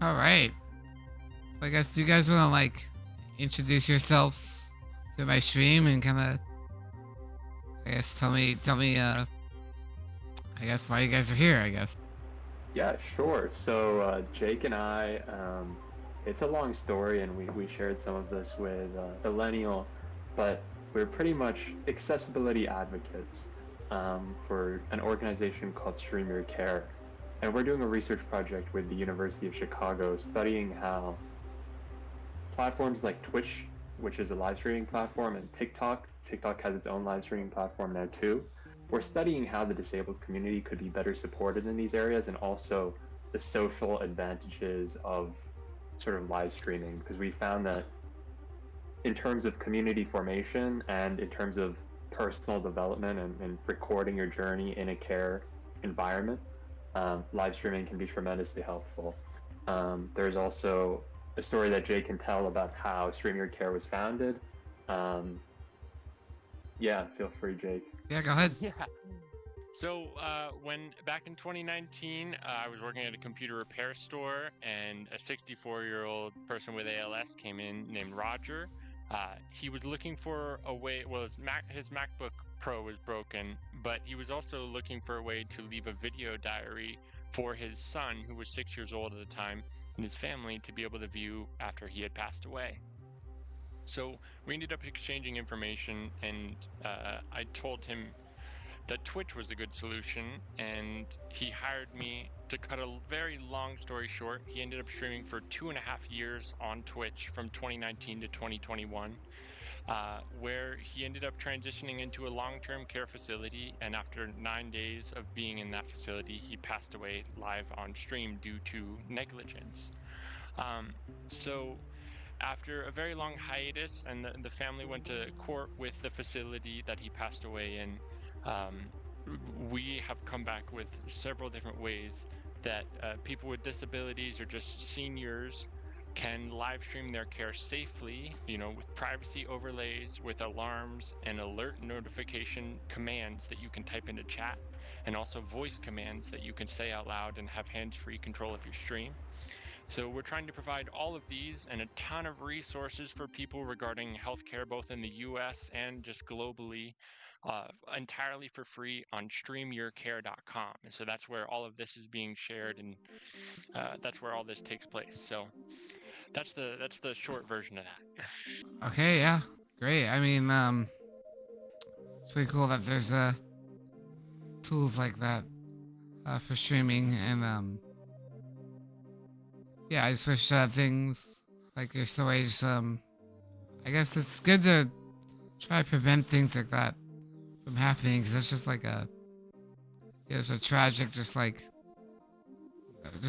All right. I guess you guys want to like introduce yourselves to my stream and kind of, I guess, tell me, I guess why you guys are here. I guess. Yeah, sure. So Jake and I, it's a long story, and we shared some of this with Illenial, but we're pretty much accessibility advocates for an organization called StreamYourCare, and we're doing a research project with the University of Chicago studying how platforms like Twitch, which is a live streaming platform, and TikTok has its own live streaming platform now too. We're studying how the disabled community could be better supported in these areas, and also the social advantages of sort of live streaming, because we found that in terms of community formation and in terms of personal development and recording your journey in a care environment, live streaming can be tremendously helpful. There's also a story that Jay can tell about how StreamYourCare was founded. Yeah, feel free, Jake. Yeah, go ahead. Yeah. So when back in 2019, I was working at a computer repair store, and a 64-year-old person with ALS came in named Roger. He was looking for a way. Well, his MacBook Pro was broken, but he was also looking for a way to leave a video diary for his son, who was 6 years old at the time, and his family to be able to view after he had passed away. So we ended up exchanging information, and I told him that Twitch was a good solution, and he hired me. To cut a very long story short, he ended up streaming for 2.5 years on Twitch from 2019 to 2021, where he ended up transitioning into a long-term care facility, and after 9 days of being in that facility, he passed away live on stream due to negligence. So after a very long hiatus, and the family went to court with the facility that he passed away in, we have come back with several different ways that people with disabilities or just seniors can live stream their care safely, with privacy overlays, with alarms and alert notification commands that you can type into chat, and also voice commands that you can say out loud and have hands-free control of your stream. So we're trying to provide all of these and a ton of resources for people regarding healthcare, both in the US and just globally, entirely for free on StreamYourCare.com. And so that's where all of this is being shared, and that's where all this takes place. So that's the short version of that. Okay, yeah, great. I mean, it's really cool that there's tools like that for streaming, and yeah, I just wish things like there's always I guess it's good to try to prevent things like that from happening, because it's just like it's a tragic, just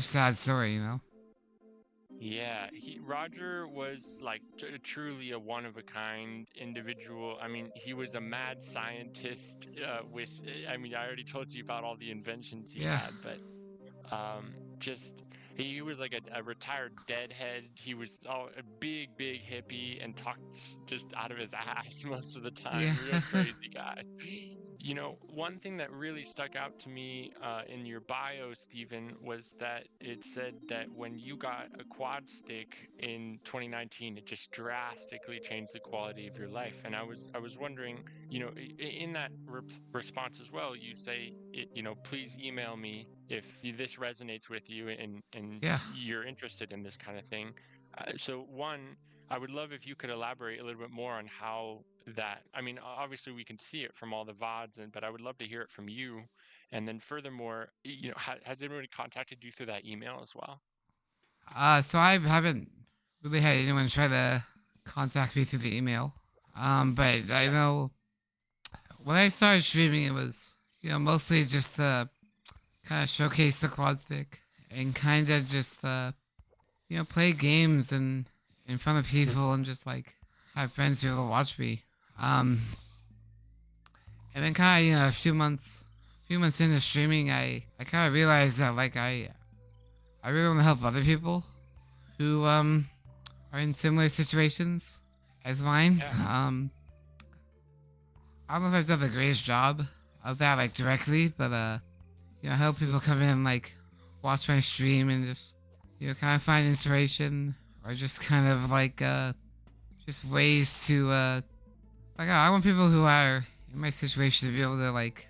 sad story, Yeah, Roger was like truly a one-of-a-kind individual. I mean, he was a mad scientist with, I mean, I already told you about all the inventions he Yeah. had, but just he was like a retired deadhead. He was a big hippie and talked just out of his ass most of the time. Yeah. Real crazy guy. One thing that really stuck out to me in your bio, Stephen, was that it said that when you got a quad stick in 2019, it just drastically changed the quality of your life. And I was wondering, in that response as well, you say, please email me if this resonates with you and Yeah. you're interested in this kind of thing. So one, I would love if you could elaborate a little bit more on how that, I mean, obviously we can see it from all the VODs, but I would love to hear it from you. And then furthermore, has anybody contacted you through that email as well? So I haven't really had anyone try to contact me through the email. But I know when I started streaming, it was, mostly just to kind of showcase the quad stick and kind of just, play games and in front of people and just like have friends be able to watch me. And then kind of, a few months into streaming, I kind of realized that like I really want to help other people who are in similar situations as mine. Yeah. I don't know if I've done the greatest job of that like directly, but help people come in and like watch my stream and just kind of find inspiration or just kind of like just ways to like I want people who are in my situation to be able to like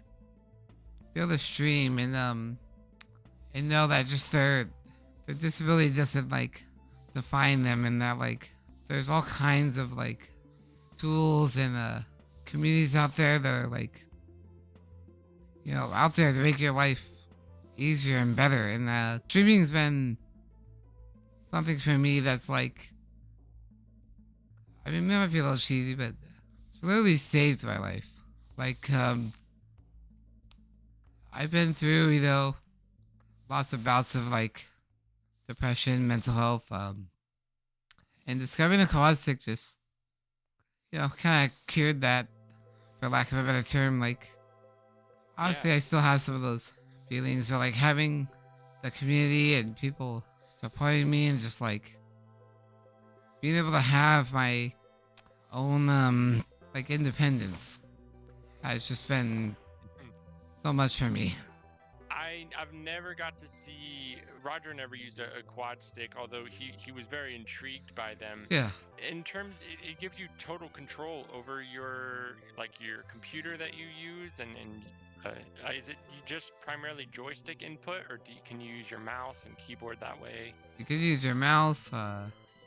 be able to stream and know that just their disability doesn't like define them, and that like there's all kinds of like tools and communities out there that are like out there to make your life easier and better. And streaming's been something for me that's like, I mean, it might be a little cheesy, but it's literally saved my life. Like I've been through lots of bouts of like depression, mental health, and discovering the Quadstick just kind of cured that, for lack of a better term. Like obviously I still have some of those feelings, but like having the community and people supporting me and just like being able to have my own like independence has just been so much for me. I've never got to see Roger. Never used a quad stick, although he was very intrigued by them. Yeah. In terms, it gives you total control over your computer that you use, and is it you just primarily joystick input, or can you use your mouse and keyboard that way? You can use your mouse.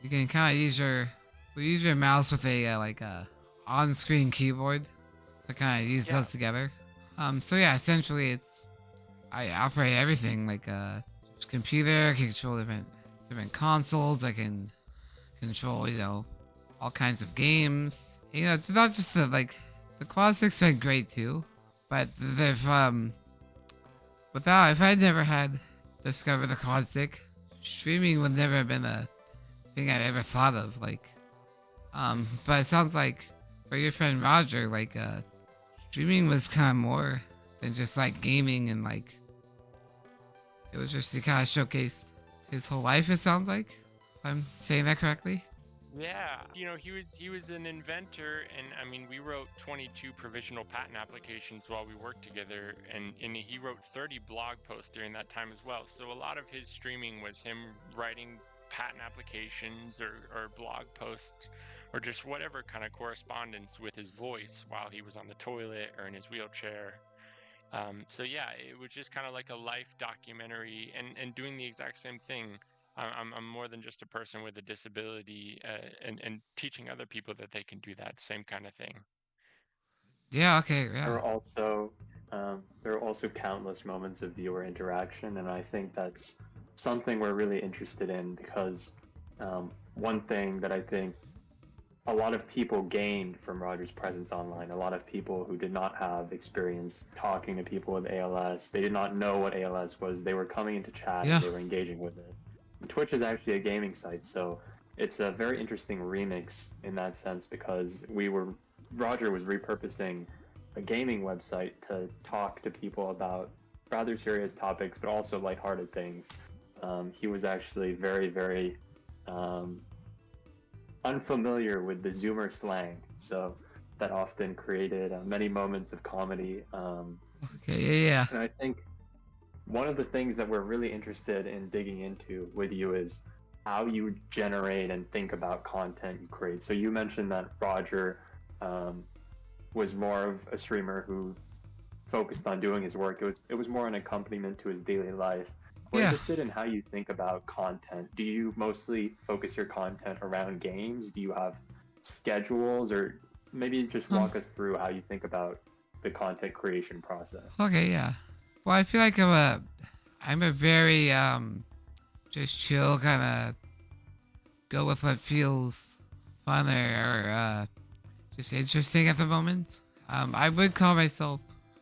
You can kind of use your mouse with a like a on-screen keyboard to kind of use those together. So yeah, essentially I operate everything like computer. I can control different consoles. I can control all kinds of games. It's not just the Quadstick's been great too, but they've if I'd never had discovered the Quadstick, streaming would never have been a thing I'd ever thought of. But it sounds like for your friend Roger, streaming was kind of more than just like gaming, and like it was just to kind of showcase his whole life, it sounds like, if I'm saying that correctly. Yeah, he was an inventor, and I mean, we wrote 22 provisional patent applications while we worked together, and he wrote 30 blog posts during that time as well. So a lot of his streaming was him writing patent applications or blog posts or just whatever kind of correspondence with his voice while he was on the toilet or in his wheelchair. So yeah, it was just kind of like a life documentary, and doing the exact same thing. I'm more than just a person with a disability, and teaching other people that they can do that same kind of thing. Yeah. Okay. Yeah. There are also countless moments of viewer interaction, and I think that's something we're really interested in, because one thing that I think a lot of people gained from Roger's presence online, a lot of people who did not have experience talking to people with ALS, they did not know what ALS was, they were coming into chat and they were engaging with it. And Twitch is actually a gaming site, so it's a very interesting remix in that sense, because Roger was repurposing a gaming website to talk to people about rather serious topics, but also lighthearted things. He was actually very, very unfamiliar with the Zoomer slang, so that often created many moments of comedy. Okay, yeah. And I think one of the things that we're really interested in digging into with you is how you generate and think about content you create. So you mentioned that Roger was more of a streamer who focused on doing his work. It was more an accompaniment to his daily life. We're interested in how you think about content. Do you mostly focus your content around games? Do you have schedules, or maybe just walk us through how you think about the content creation process? Okay, yeah. Well, I feel like I'm a very just chill kind of go with what feels fun or just interesting at the moment. I would call myself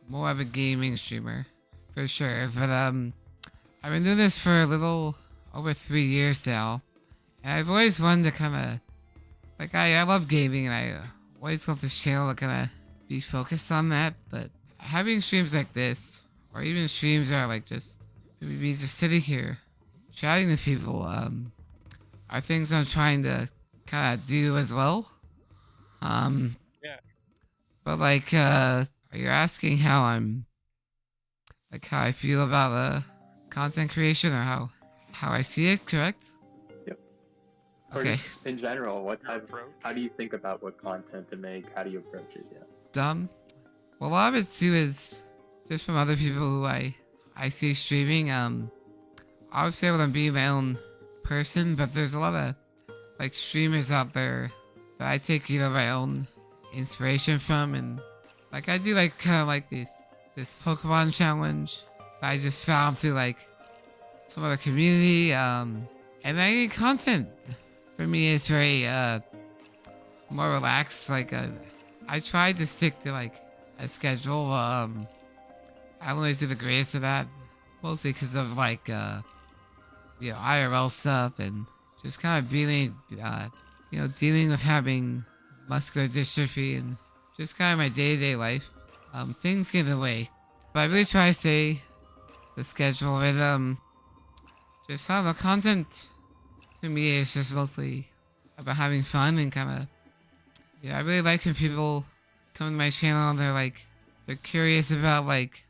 more of a gaming streamer for sure, but I've been doing this for a little over 3 years now, and I've always wanted to kind of, I love gaming, and I always want this channel to kind of be focused on that, but having streams like this, or even streams that are just me just sitting here, chatting with people, are things I'm trying to kind of do as well. Yeah. But you're asking how how I feel about content creation, or How I see it, correct? Yep. Or Okay. just in general, what Your type? approach? How do you think about what content to make? How do you approach it? Yeah. Well, a lot of it too is just from other people who I see streaming. Obviously I wouldn't be my own person, but there's a lot of like streamers out there that I take, you know, my own inspiration from, and like I do like kind of like this Pokemon challenge that I just found through like some other community. And I think content for me is very more relaxed. Like I tried to stick to like a schedule. I don't always do the greatest of that, mostly because of like you know, IRL stuff and just kind of dealing with having muscular dystrophy and just kind of my day-to-day life. Things get in the way, but I really try to stay the schedule and just how the content to me is just mostly about having fun and kind of, yeah, I really like when people come to my channel and they're curious about like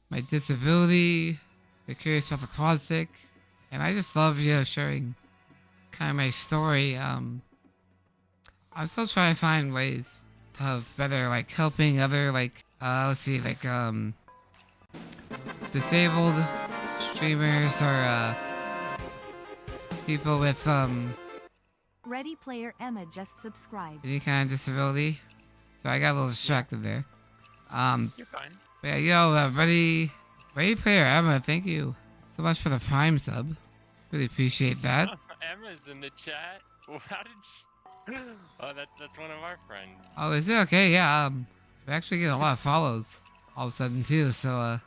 my disability, they're curious about the Quadstick, and I just love, you know, sharing kind of my story. I'm still trying to find ways of better like helping other like let's see, like disabled streamers or people with Ready Player Emma just subscribed. any kind of disability. So I got a little distracted there. You're fine. But yeah, yo, Ready Player Emma, thank you so much for the Prime sub. Really appreciate that. Emma's in the chat. How did she? Oh, that's one of our friends. Oh, is it okay? Yeah, we actually get a lot of follows all of a sudden too. So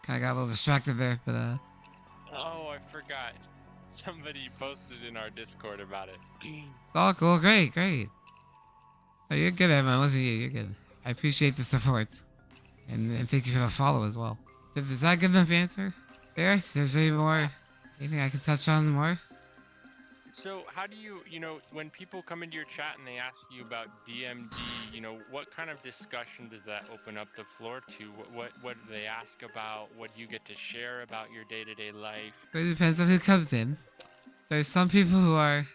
kind of got a little distracted there, but Oh, I forgot. Somebody posted in our Discord about it. oh, cool, great. Oh, you're good, Emma. It wasn't you. You're good. I appreciate the support, and thank you for the follow as well. Is that a good enough answer? There. If there's anything I can touch on more? So how do you know, when people come into your chat and they ask you about DMD, you know, what kind of discussion does that open up the floor to? What do they ask about? What do you get to share about your day-to-day life? It depends on who comes in. There's some people who are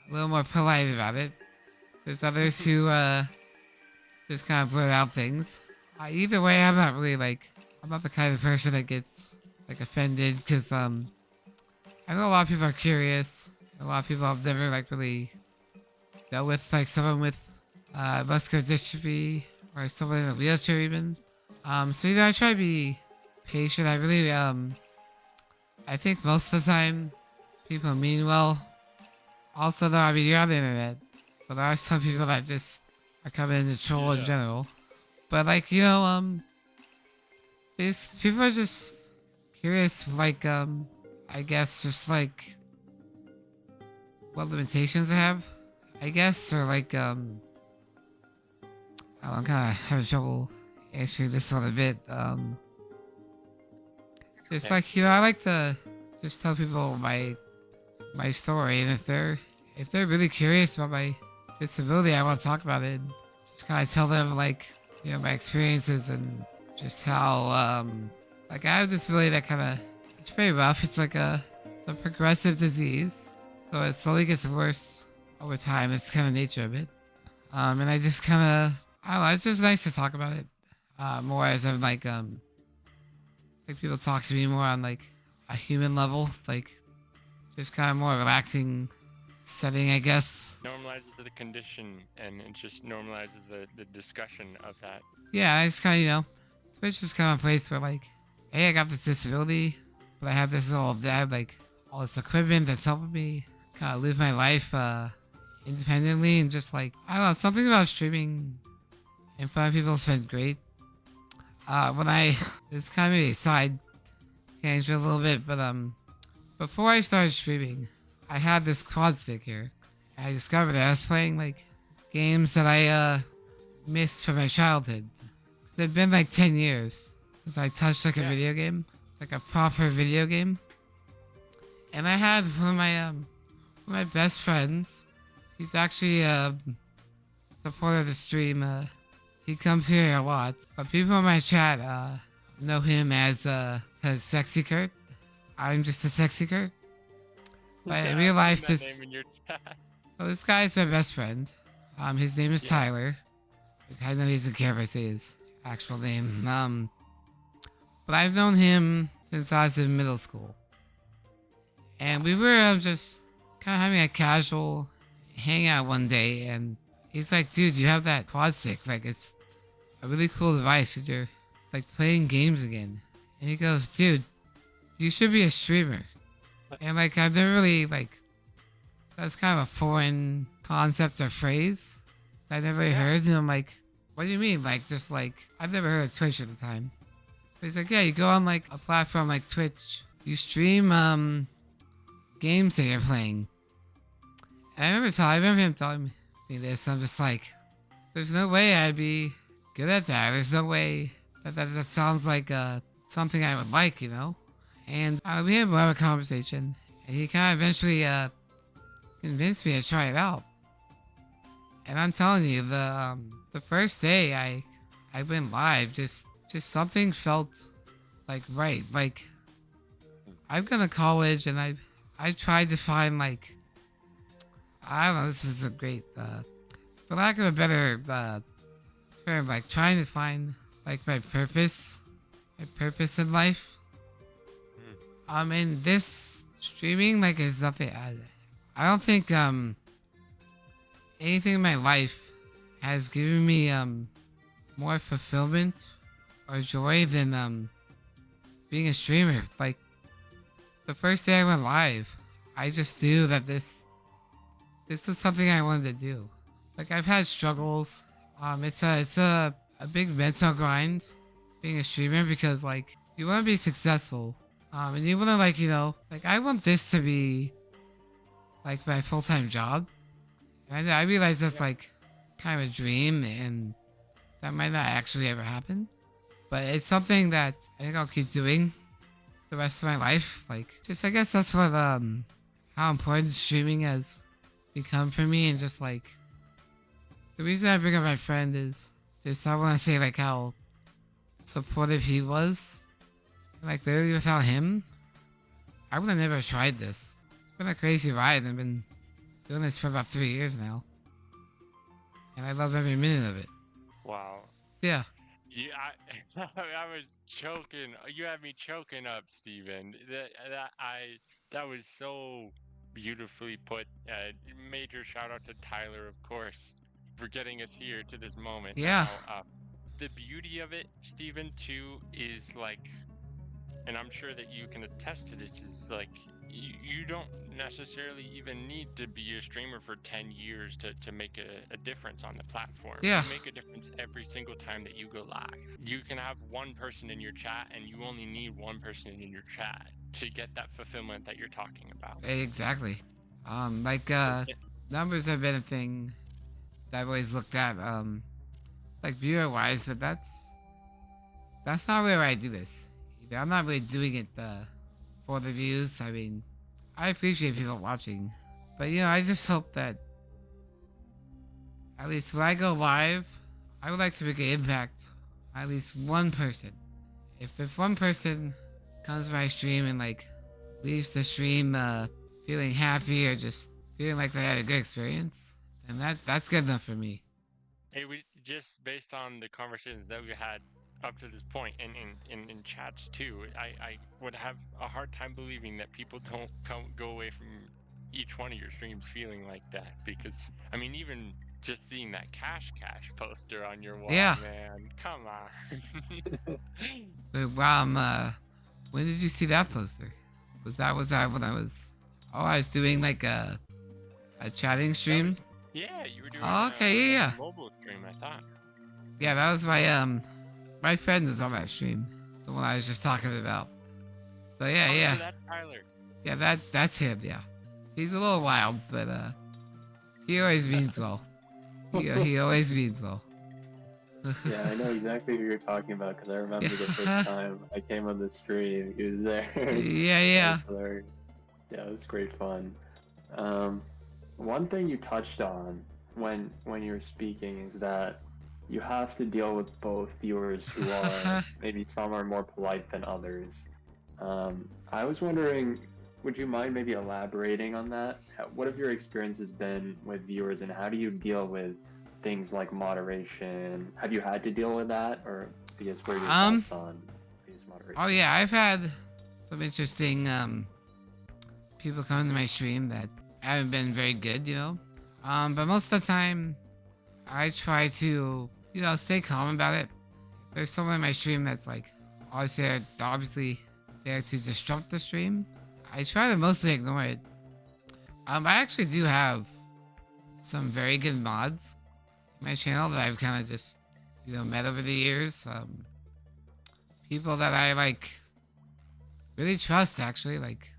a little more polite about it. There's others who just kind of blurt out things. Either way, I'm not the kind of person that gets like offended because I know a lot of people are curious. A lot of people have never like really dealt with like someone with muscular dystrophy or someone in a wheelchair even. So you know, I try to be patient. I really I think most of the time people mean well. Also though, I mean, you're on the internet, so there are some people that just are coming in to troll in general. But like, you know, these people are just curious, like I guess just like what limitations they have, I guess, or like I'm kind of having trouble answering this one a bit. Just like, you know, I like to just tell people my story, and if they're really curious about my disability, I want to talk about it. Just kind of tell them like, you know, my experiences and just how like I have a disability that kind of, it's pretty rough. It's like it's a progressive disease. So it slowly gets worse over time. It's kind of nature of it. And I just kind of, I don't know, it's just nice to talk about it more as I'm like people talk to me more on like a human level, like just kind of more relaxing setting, I guess. Normalizes the condition, and it just normalizes the discussion of that. Yeah, I just kind of, you know, Twitch is kind of a place where like, hey, I got this disability, but I have this like all this equipment that's helping me kind of live my life independently, and just like, I don't know, something about streaming in front of people has been great. It's kind of a side tangent a little bit, but before I started streaming, I had this quad stick here. I discovered that I was playing like games that I missed from my childhood. It's been like 10 years since I touched like a video game, like a proper video game. And I had one of my best friends. He's actually a supporter of the stream. He comes here a lot, but people in my chat know him as SexyKurt. I'm just a SexyKurt. But in I've real seen life, that this name in your chat. so this guy is my best friend. His name is Yeah. Tyler. I know he doesn't care if I say his actual name. But I've known him since I was in middle school, and we were just kind of having a casual hangout one day, and he's like, "Dude, you have that Quadstick? Like, it's a really cool device. And you're like playing games again." And he goes, "Dude, you should be a streamer." And like, I've never really like, that's kind of a foreign concept or phrase that I never really heard. And I'm like, "What do you mean? Like, just like, I've never heard of Twitch at the time." But he's like, "Yeah, you go on like a platform like Twitch, you stream games that you're playing." And I remember him telling me this. I'm just like, there's no way I'd be good at that. There's no way that sounds like something I would like, you know? And we had more of a conversation, and he kind of eventually convinced me to try it out. And I'm telling you, the first day I went live, just something felt like right. Like, I've gone to college, and I tried to find like, I don't know, this is a great for lack of a better term, like trying to find like my purpose in life. And this streaming like is nothing. I don't think anything in my life has given me more fulfillment or joy than being a streamer. Like, the first day I went live, I just knew that this was something I wanted to do. Like, I've had struggles. It's a big mental grind being a streamer, because like, you want to be successful. And you want to, like, you know, like, I want this to be like my full-time job. And I realize that's like kind of a dream, and that might not actually ever happen. But it's something that I think I'll keep doing the rest of my life. Like, just, I guess that's what how important streaming has become for me. And just like, the reason I bring up my friend is just, I want to say like how supportive he was. Like, literally without him, I would have never tried this. It's been a crazy ride. I've been doing this for about 3 years now, and I love every minute of it. Wow. Yeah. Yeah, I was choking. You had me choking up, Steven. That was so beautifully put. Major shout out to Tyler, of course, for getting us here to this moment. Yeah. Now, the beauty of it, Steven, too, is like, and I'm sure that you can attest to this, is like, you don't necessarily even need to be a streamer for 10 years to make a difference on the platform. Yeah. You make a difference every single time that you go live. You can have one person in your chat, and you only need one person in your chat to get that fulfillment that you're talking about. Exactly. Numbers have been a thing that I've always looked at, like viewer wise, but that's not really why I do this. I'm not really doing it for the views. I mean, I appreciate people watching, but you know, I just hope that at least when I go live, I would like to make an impact on at least one person. If one person comes to my stream and like leaves the stream feeling happy, or just feeling like they had a good experience, then that's good enough for me. Hey, we just, based on the conversations that we had up to this point, and in chats too, I would have a hard time believing that people don't go away from each one of your streams feeling like that. Because I mean, even just seeing that cash poster on your wall, Yeah. man, come on. But, when did you see that poster? Was that when I was doing like a chatting stream? Yeah, you were doing okay, yeah. a mobile stream, I thought. Yeah, that was my friend was on that stream, the one I was just talking about. So yeah. So that's Tyler. Yeah, that's him. Yeah, he's a little wild, but he always means well. He always means well. Yeah, I know exactly who you're talking about, because I remember the first time I came on the stream, he was there. Yeah. That was hilarious. Yeah, it was great fun. One thing you touched on when you were speaking is that you have to deal with both viewers who are maybe some are more polite than others. I was wondering, would you mind maybe elaborating on that? What have your experiences been with viewers, and how do you deal with things like moderation? Have you had to deal with that, or I guess what are your thoughts on these moderation? Oh yeah, I've had some interesting people come into my stream that haven't been very good, you know. But most of the time, I try to, you know, stay calm about it. There's someone in my stream that's like, obviously there to disrupt the stream. I try to mostly ignore it. I actually do have some very good mods in my channel that I've kind of just, you know, met over the years. People that I like really trust, actually. Like,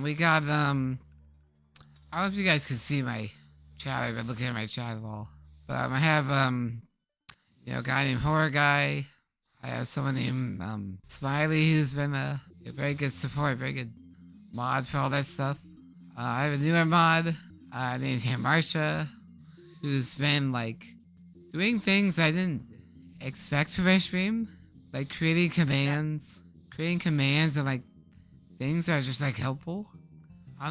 we got I don't know if you guys can see my chat. I've been looking at my chat at all, but I have you know, a guy named HorrorGuy. I have someone named Smiley, who's been a very good support, very good mod for all that stuff. I have a newer mod named Marsha, who's been like doing things I didn't expect for my stream, like creating commands and like things that are just like helpful.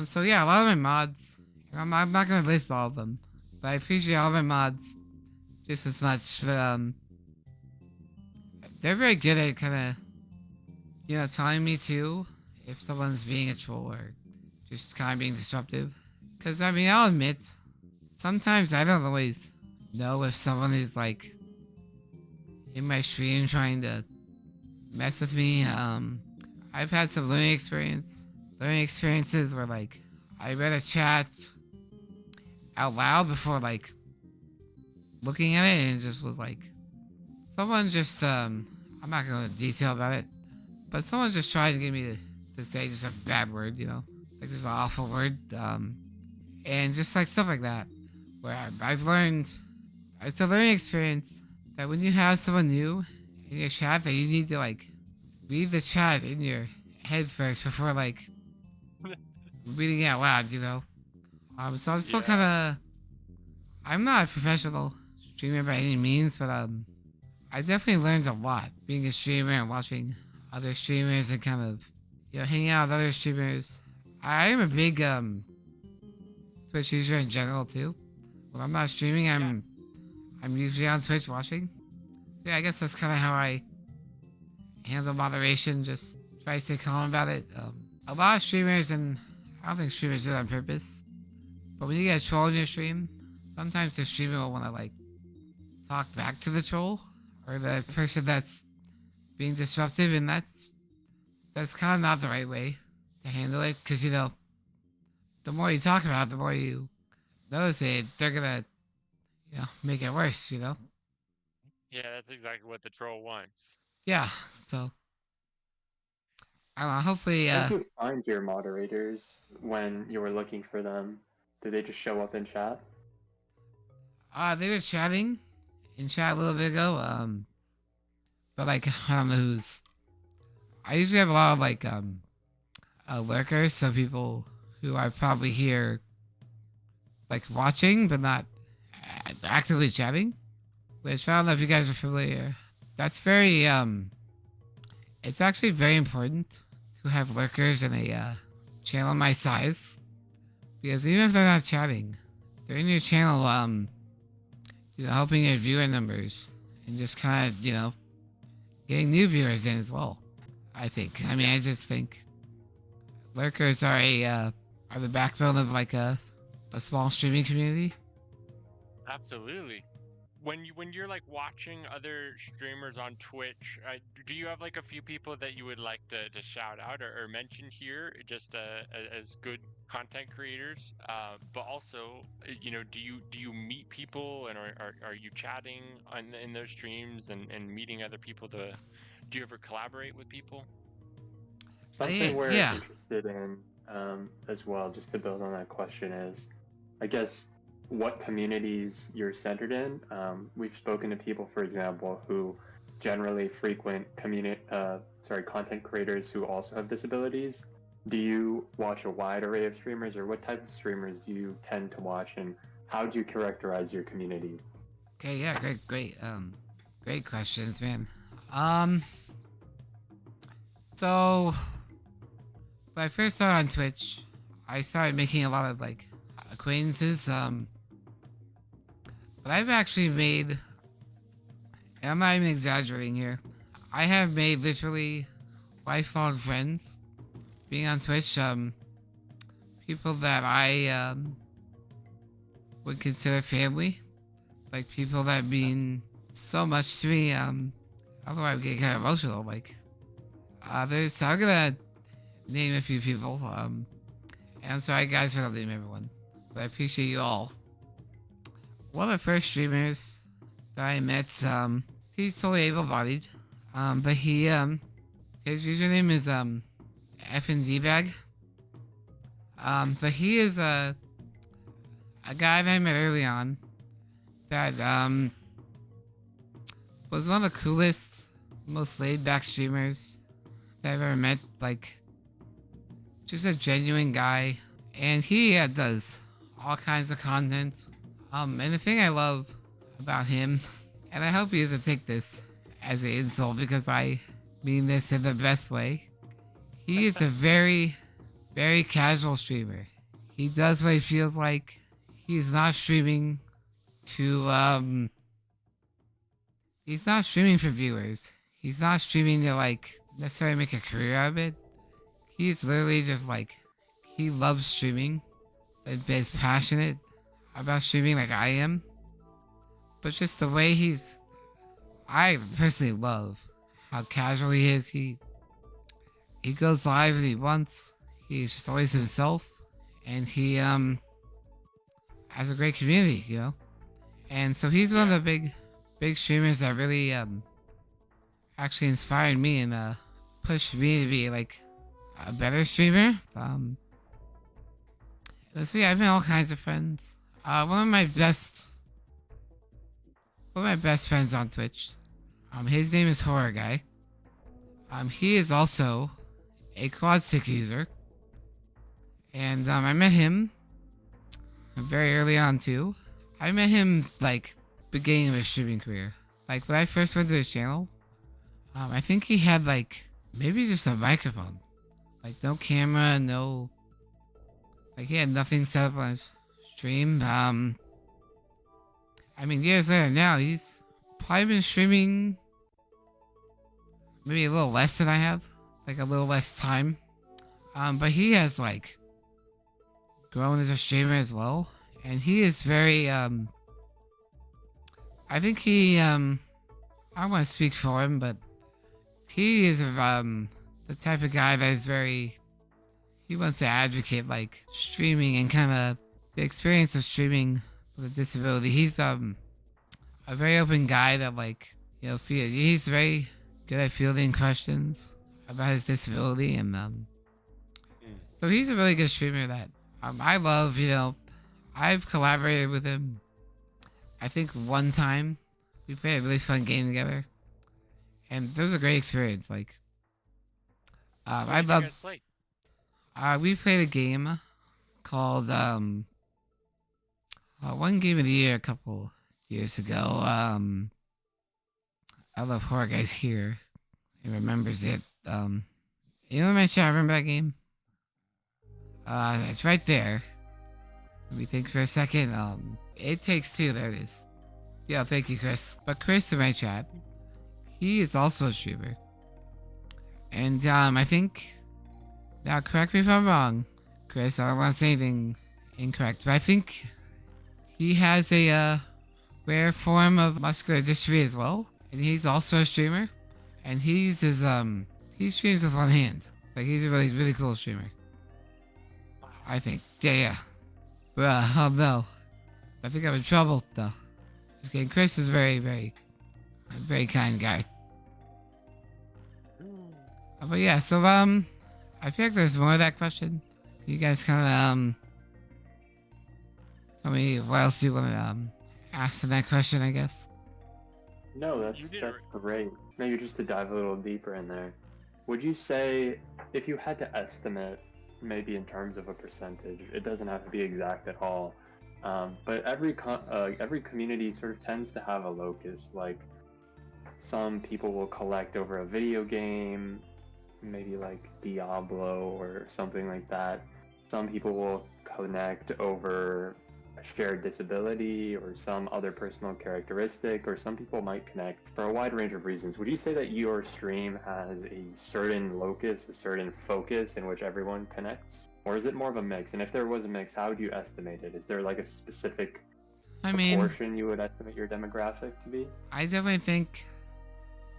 So yeah, a lot of my mods, I'm not gonna list all of them, but I appreciate all of my mods just as much. But they're very good at kind of, you know, telling me too if someone's being a troll or just kind of being disruptive. Cause I mean, I'll admit, sometimes I don't always know if someone is like in my stream trying to mess with me. I've had some learning experiences where like I read a chat out loud before like looking at it, and it just was like someone just I'm not gonna detail about it, but someone just tried to get me to say just a bad word, you know, like just an awful word, and just like stuff like that, where I've learned, it's a learning experience that when you have someone new in your chat, that you need to like read the chat in your head first before like reading it out loud, you know. So I'm still kind of, I'm not a professional streamer by any means, but I definitely learned a lot being a streamer and watching other streamers and kind of, you know, hanging out with other streamers. I am a big Twitch user in general too. When I'm not streaming, I'm usually on Twitch watching. So yeah, I guess that's kind of how I handle moderation. Just try to stay calm about it. A lot of streamers, and I don't think streamers do that on purpose, but when you get a troll in your stream, sometimes the streamer will want to like talk back to the troll or the person that's being disruptive, and that's kind of not the right way to handle it, because you know, the more you talk about it, the more you notice it, they're gonna, you know, make it worse, you know. Yeah, that's exactly what the troll wants. Yeah, so I don't know, hopefully How did you find your moderators when you were looking for them? Did they just show up in chat? they were chatting in chat a little bit ago, but like I don't know who's, I usually have a lot of like lurkers, so people who I probably hear like watching but not actively chatting, which I don't know if you guys are familiar. That's very it's actually very important to have lurkers in a channel my size, because even if they're not chatting, they're in your channel, you know, helping your viewer numbers and just kind of, you know, getting new viewers in as well. I think. I mean, I just think lurkers are the backbone of like a small streaming community. Absolutely. When you're like watching other streamers on Twitch, do you have like a few people that you would like to shout out or mention here, just as good content creators? But also, you know, do you meet people, and are you chatting in those streams and meeting other people? Do you ever collaborate with people? Something we're Yeah. interested in as well, just to build on that question, is, I guess, what communities you're centered in. We've spoken to people, for example, who generally frequent content creators who also have disabilities. Do you watch a wide array of streamers, or what type of streamers do you tend to watch, and how do you characterize your community? Okay, yeah, great questions, man. So when I first started on Twitch, I started making a lot of like acquaintances. But I've actually made, and I'm not even exaggerating here, I have made literally lifelong friends being on Twitch. People that I would consider family, like people that mean so much to me. Although I'm getting kind of emotional, like I'm gonna name a few people. And I'm sorry guys for not naming everyone, but I appreciate you all. One of the first streamers that I met, he's totally able-bodied, but his username is FnDBag. But he is a guy that I met early on that was one of the coolest, most laid-back streamers that I've ever met. Like, just a genuine guy, and he does all kinds of content. And the thing I love about him, and I hope he doesn't take this as an insult because I mean this in the best way. He is a very, very casual streamer. He does what he feels like. He's not streaming to, he's not streaming for viewers. He's not streaming to, like, necessarily make a career out of it. He's literally just, like, he loves streaming. But is passionate about streaming like I am. But just the way I personally love how casual he is. He goes live when he wants. He's just always himself. And he has a great community, you know? And so he's one of the big streamers that really actually inspired me and pushed me to be like a better streamer. So yeah, I've made all kinds of friends. One of my best friends on Twitch, his name is HorrorGuy. He is also a Quadstick user, and I met him very early on too. I met him like beginning of his streaming career. Like when I first went to his channel, I think he had like maybe just a microphone, like no camera, no. Like, he had nothing set up on his stream. I mean, years later now, he's probably been streaming maybe a little less than I have. Like, a little less time. But he has, like, grown as a streamer as well. And he is very, I think he, I don't want to speak for him, but he is, the type of guy that is very... He wants to advocate like streaming and kind of the experience of streaming with a disability. He's a very open guy that like, you know, he's very good at fielding questions about his disability, and so he's a really good streamer that I love. You know, I've collaborated with him. I think one time we played a really fun game together, and it was a great experience. Like, I love. We played a game called one game of the year a couple years ago. I love HorrorGuy's here. He remembers it. Anyone in my chat remember that game? It's right there. Let me think for a second. It Takes Two. There it is. Yeah, thank you, Chris. But Chris in my chat, he is also a streamer, and I think. Now, correct me if I'm wrong, Chris. I don't want to say anything incorrect, but I think he has a rare form of muscular dystrophy as well, and he's also a streamer. And he uses he streams with one hand. Like, he's a really, really cool streamer, I think. Yeah. Oh no, I think I'm in trouble though. Just kidding. Chris is a very kind guy. But yeah, so I feel like there's more of that question. You guys kind of tell me what else you want to ask in that question, I guess. No, that's great. Maybe just to dive a little deeper in there. Would you say, if you had to estimate, maybe in terms of a percentage, it doesn't have to be exact at all, but every community sort of tends to have a locus. Like, some people will collect over a video game, maybe like Diablo or something like that. Some people will connect over a shared disability or some other personal characteristic, or some people might connect for a wide range of reasons. Would you say that your stream has a certain locus, a certain focus in which everyone connects? Or is it more of a mix? And if there was a mix, how would you estimate it? Is there like a specific I mean, proportion you would estimate your demographic to be? I definitely think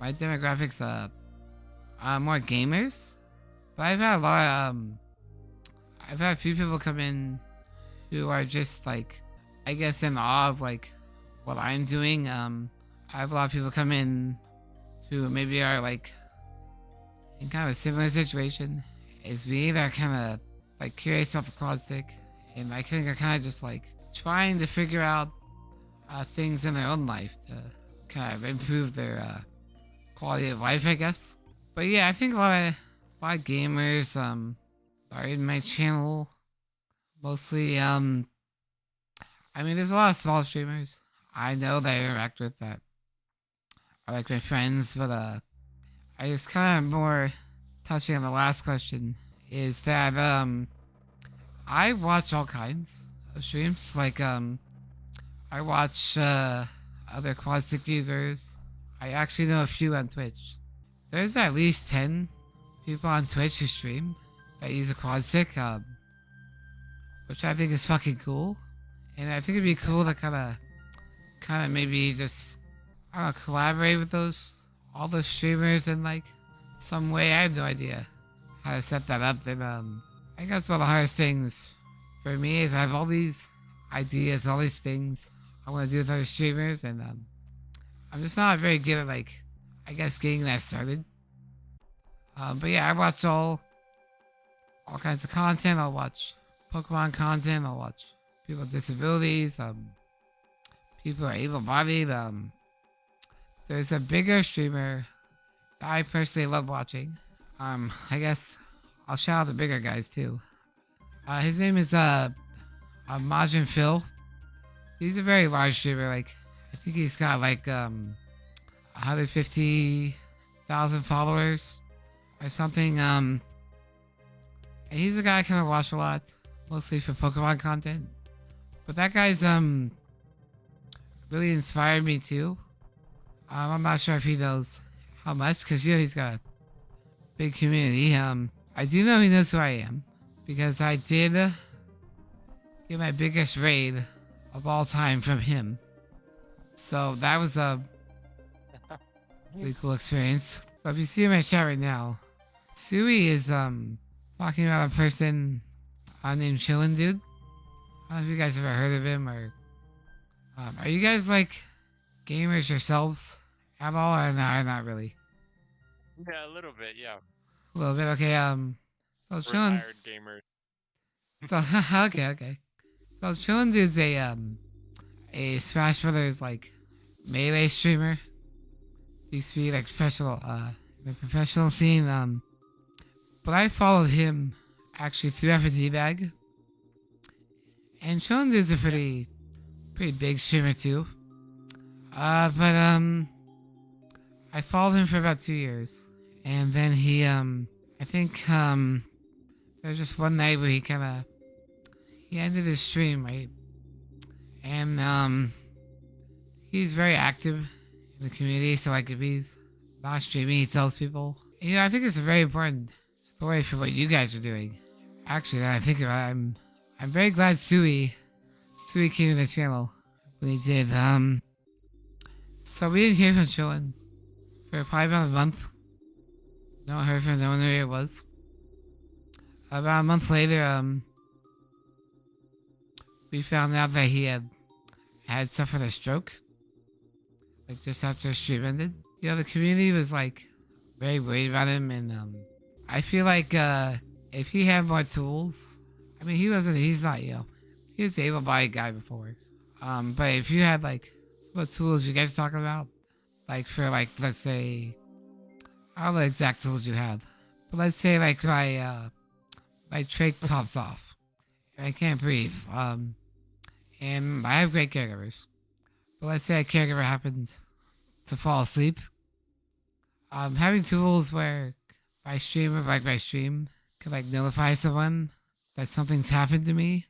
my demographics are more gamers, but I've had a lot. I've had a few people come in who are just like, I guess, in awe of like what I'm doing. I have a lot of people come in who maybe are like in kind of a similar situation as me. They're kind of like curious about the Quadstick, and I think are kind of just like trying to figure out things in their own life to kind of improve their quality of life, I guess. But yeah, I think a lot of gamers are in my channel mostly. I mean, there's a lot of small streamers I know that I interact with that are like my friends, but I just kind of more touching on the last question is that I watch all kinds of streams. Like I watch other Quadstick users. I actually know a few on Twitch. There's at least 10 people on Twitch who stream that use a Quadstick, which I think is fucking cool. And I think it'd be cool to kind of maybe just, I don't know, collaborate with all those streamers in like some way. I have no idea how to set that up. And I guess one of the hardest things for me is I have all these ideas, all these things I want to do with other streamers, and I'm just not very good at like, I guess, getting that started. But yeah, I watch all kinds of content. I'll watch Pokemon content. I'll watch people with disabilities. People who are able-bodied. There's a bigger streamer that I personally love watching. I guess I'll shout out the bigger guys too. His name is MajiinPhil. He's a very large streamer. Like, I think he's got like 150,000 followers or something. And he's a guy I kind of watch a lot, mostly for Pokemon content. But that guy's really inspired me too. I'm not sure if he knows how much, because you know he's got a big community. I do know he knows who I am, because I did get my biggest raid of all time from him. So that was a really cool experience. So if you see in my chat right now, Sui is talking about a person named Chillindude. I don't know if you guys have ever heard of him, or are you guys like gamers yourselves at all, or not really? Yeah, a little bit, yeah. A little bit, okay. So Chillin, Retired gamers. so okay. So Chillindude's a Smash Brothers like melee streamer. Used to be like professional in the professional scene. But I followed him actually through FnDBag. And Chillindude's a pretty big streamer too. But I followed him for about 2 years, and then he I think there was just one night where he ended his stream, right? And he's very active in the community, so like if he's not streaming, he tells people. You know, I think it's a very important story for what you guys are doing. Actually, now I think about it, I'm very glad Sui came to the channel when he did. So we didn't hear from Chillin for probably about a month. No one heard from him, no one knew who it was. About a month later, we found out that he had suffered a stroke, like just after stream ended. You know, the community was like very worried about him, and I feel like if he had more tools, I mean, he's not, you know, he was an able-bodied guy before. But if you had like, what tools you guys talking about? Like for like, let's say, I don't know the exact tools you have, but let's say like my trach pops off, and I can't breathe. And I have great caregivers, but let's say a caregiver happened to fall asleep. Having tools where my stream or like my stream could like notify someone that something's happened to me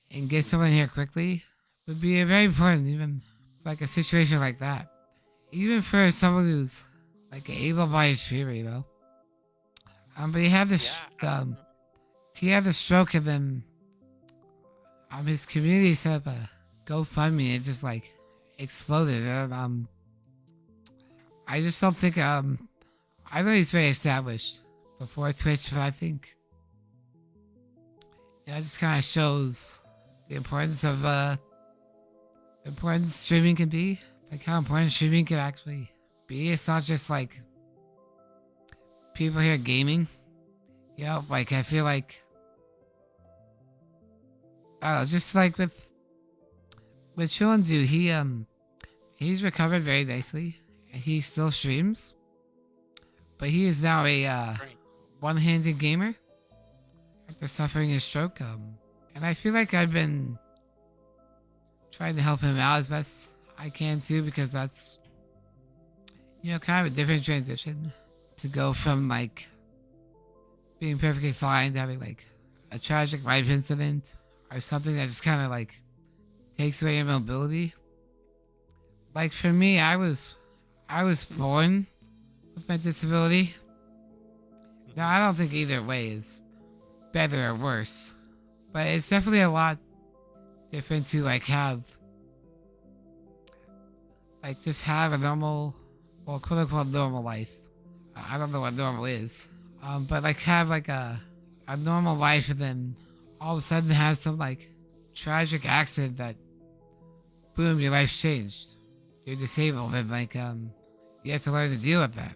and get someone here quickly would be very important, even like a situation like that. Even for someone who's like an able-bodied streamer, you know. But he had this, he had the stroke, and then his community set up a GoFundMe. It just like exploded, and I just don't think I know he's very established before Twitch, but I think it just kind of shows the importance of important streaming can be, like how important streaming can actually be. It's not just like people here gaming. You know, like I feel like I don't know, just like with Chillindude, he's recovered very nicely and he still streams. But he is now a one-handed gamer after suffering a stroke. And I feel like I've been trying to help him out as best I can too, because that's, you know, kind of a different transition to go from like being perfectly fine to having like a tragic life incident or something that just kind of like takes away your mobility. Like for me, I was born with my disability. Now I don't think either way is better or worse, but it's definitely a lot different to like have, like just have a normal, well, quote unquote normal life. I don't know what normal is, but like have like a normal life, and then all of a sudden have some like tragic accident that, boom, your life's changed. You're disabled, and like you have to learn to deal with that.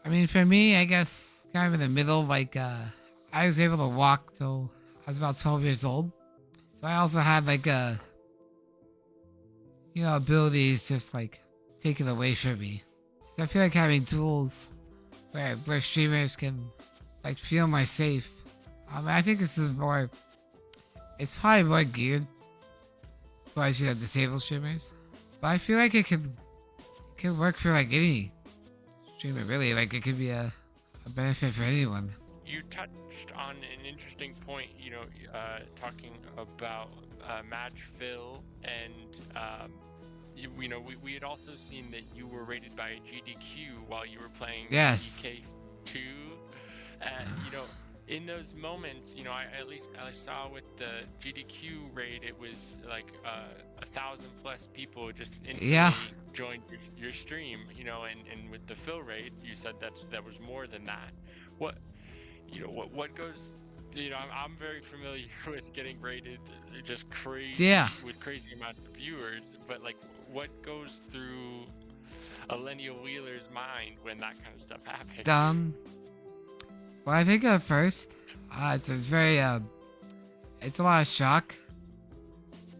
I mean, for me, I guess kind of in the middle, like I was able to walk till I was about 12 years old. So I also had like you know, abilities just like taken away from me. So I feel like having tools where streamers can like feel more safe. I think this is more, it's probably more geared towards, you know, disabled streamers. But I feel like it can work for like any streamer, really. Like it could be a benefit for anyone. You touched on an interesting point, you know, talking about MajiinPhil, and you know, we had also seen that you were rated by GDQ while you were playing DK2, and you know, in those moments, you know, I saw with the GDQ raid, it was like 1,000+ people just instantly joined your stream, you know, and with the Phil raid, you said that was more than that. What goes, you know, I'm very familiar with getting rated just crazy, with crazy amounts of viewers, but like what goes through Illenialwheeler's mind when that kind of stuff happens? Well, I think at first, it's very, it's a lot of shock,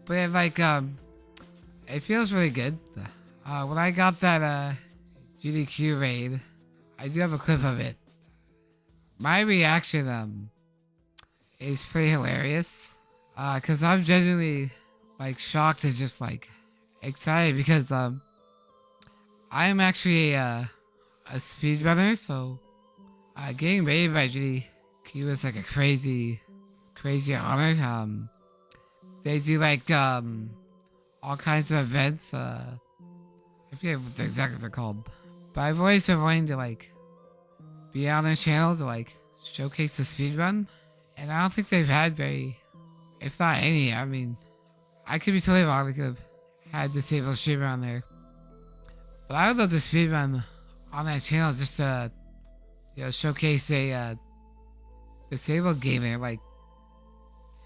but it, like, it feels really good. When I got that, GDQ raid, I do have a clip of it. My reaction, is pretty hilarious, cause I'm genuinely, like, shocked and just, like, excited because, I am actually a speedrunner, so, getting rated by GDQ is like a crazy honor. They do like all kinds of events. I forget what exactly they're called, but I've always been wanting to like be on their channel to like showcase the speedrun, and I don't think they've had very, if not any. I mean, I could be totally wrong. They could have had disabled streamer on there, but I would love to speedrun on that channel just to, you know, showcase a disabled gamer, like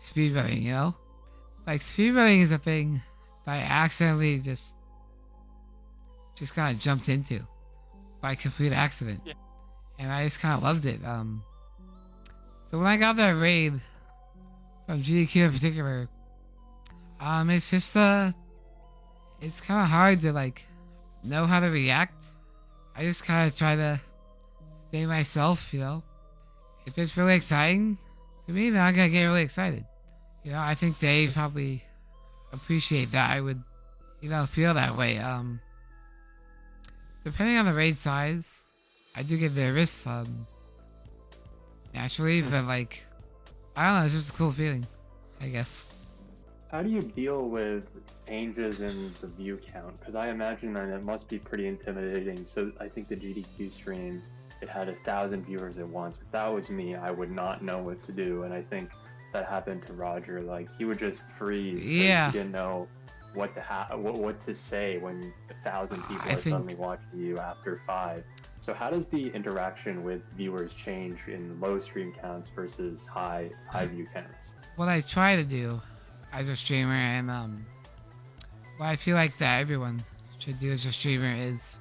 speedrunning, you know? Like speedrunning is a thing that I accidentally just kind of jumped into by complete accident. Yeah. And I just kind of loved it. So when I got that raid from GDQ in particular, it's just, it's kind of hard to like know how to react. I just kind of try to stay myself, you know. If it's really exciting to me, then I'm gonna get really excited. You know, I think they probably appreciate that I would, you know, feel that way. Depending on the raid size, I do get nervous, naturally, but like, I don't know, it's just a cool feeling, I guess. How do you deal with changes in the view count? Because I imagine that it must be pretty intimidating. So I think the GDQ stream, it had 1,000 viewers at once. If that was me, I would not know what to do. And I think that happened to Roger. Like, he would just freeze. Yeah. He didn't know what to say when 1,000 people are suddenly watching you after 5. So how does the interaction with viewers change in low stream counts versus high view counts? What I try to do as a streamer, and what I feel like that everyone should do as a streamer, is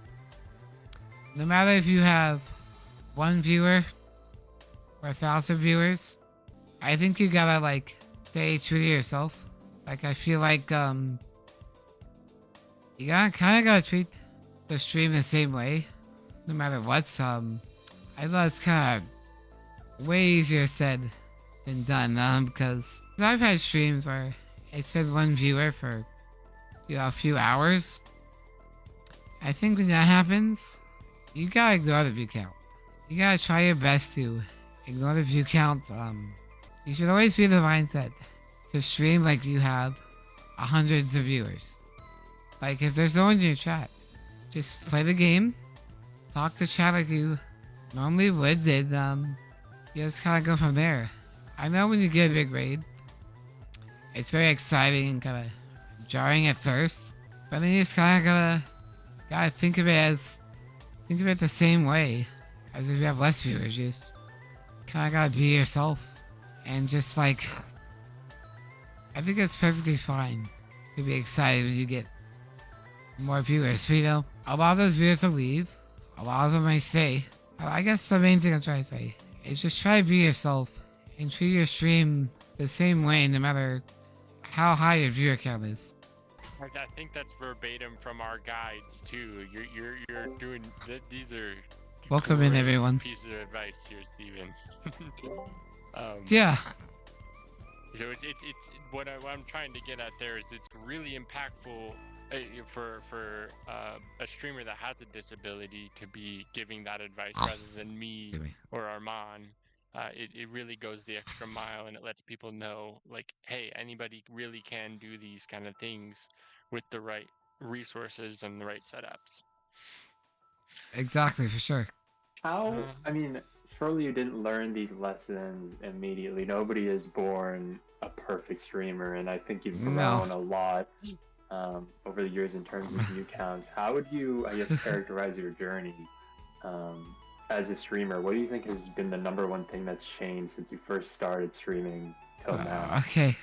no matter if you have 1 viewer or 1,000 viewers, I think you gotta like stay true to yourself. Like, I feel like you gotta treat the stream the same way, no matter what. I know it's kind of way easier said than done, because I've had streams where it's been 1 viewer for, you know, a few hours. I think when that happens, you gotta ignore the view count. You gotta try your best to ignore the view count. You should always be in the mindset to stream like you have hundreds of viewers. Like, if there's no one in your chat, just play the game, talk to chat like you normally would, and you just kind of go from there. I know when you get a big raid, it's very exciting and kind of jarring at first, but then you just kind of gotta think of it the same way as if you have less viewers. You just kind of gotta be yourself, and just like, I think it's perfectly fine to be excited when you get more viewers. You know, a lot of those viewers will leave, a lot of them may stay. I guess the main thing I'm trying to say is just try to be yourself and treat your stream the same way, no matter how high your viewer count is. I think that's verbatim from our guides too. You're doing these are Welcome in, everyone. Pieces of advice here, Steven. Yeah. So it's what I'm trying to get at there is it's really impactful for a streamer that has a disability to be giving that advice rather than me or Armand. It really goes the extra mile, and it lets people know, like, hey, anybody really can do these kind of things with the right resources and the right setups. Exactly, for sure. I mean, surely you didn't learn these lessons immediately. Nobody is born a perfect streamer, and I think you've grown a lot over the years in terms of view counts. How would you, I guess, characterize your journey as a streamer? What do you think has been the #1 thing that's changed since you first started streaming till now? Okay.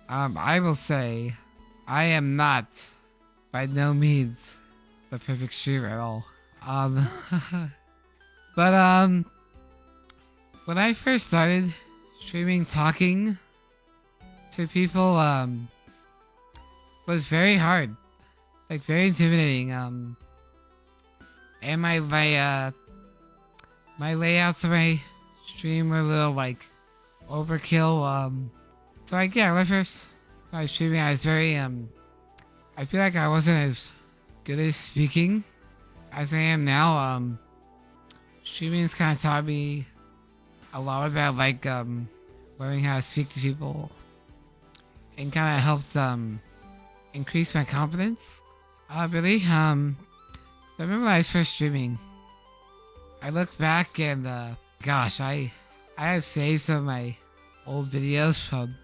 I will say, I am not, by no means, the perfect streamer at all. But when I first started streaming, talking to people was very hard, like very intimidating. And my layouts of my stream were a little like overkill. So when I first started streaming, I was very I feel like I wasn't as good at speaking as I am now. Streaming has kind of taught me a lot about like learning how to speak to people, and kind of helped increase my confidence. Really. So I remember when I was first streaming, I look back and gosh, I have saved some of my old videos from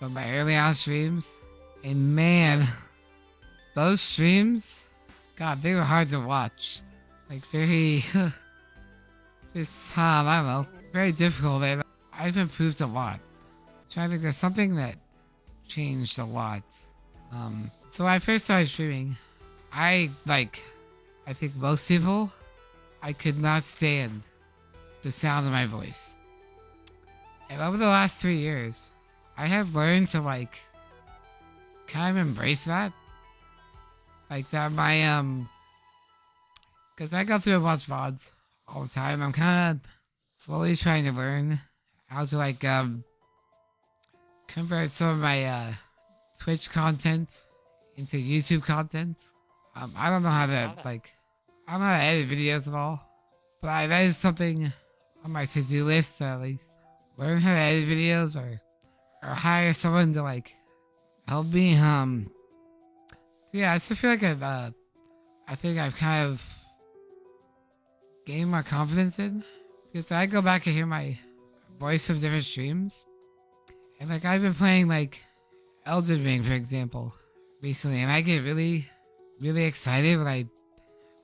my early on streams, and man, those streams, God, they were hard to watch. Like very, just I don't know, very difficult. And I've improved a lot. I'm trying to think, there's something that changed a lot. So when I first started streaming, I think most people, I could not stand the sound of my voice. And over the last 3 years, I have learned to like kind of embrace that. Like that my because I go through a bunch of VODs all the time. I'm kind of slowly trying to learn how to like convert some of my Twitch content into YouTube content. I don't know how to like, I don't know how to edit videos at all, but that is something on my to-do list to at least learn how to edit videos or hire someone to like help me. Yeah, I still feel like I think I've kind of gained more confidence in, because I go back and hear my voice from different streams, and like I've been playing like Elden Ring, for example, recently, and I get really, really excited when I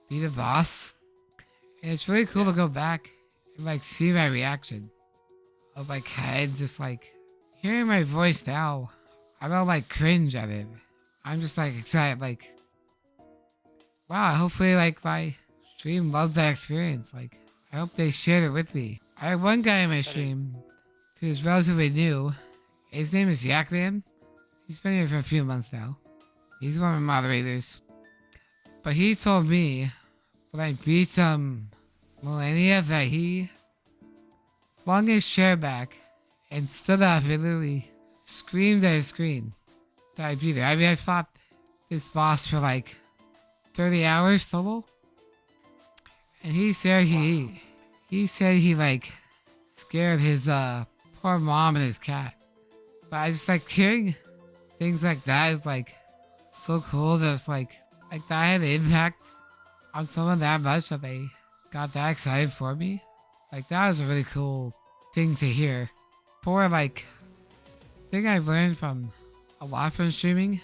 beat a boss, and it's really cool to go back and like see my reaction of like heads, just like hearing my voice now. I don't like cringe at it. I'm just like excited, like, wow, hopefully like my stream loved that experience. Like, I hope they shared it with me. I have one guy in my stream who's relatively new. His name is Yakman. He's been here for a few months now. He's one of my moderators. But he told me when I beat some millennia that he flung his chair back and stood up and literally screamed at his screen that I beat it. I mean, I fought this boss for like 30 hours total. And he said he like scared his poor mom and his cat. But I just like hearing things like that is like so cool. Just like that had an impact on someone that much that they got that excited for me. Like that was a really cool thing to hear. For like thing I've learned from a lot from streaming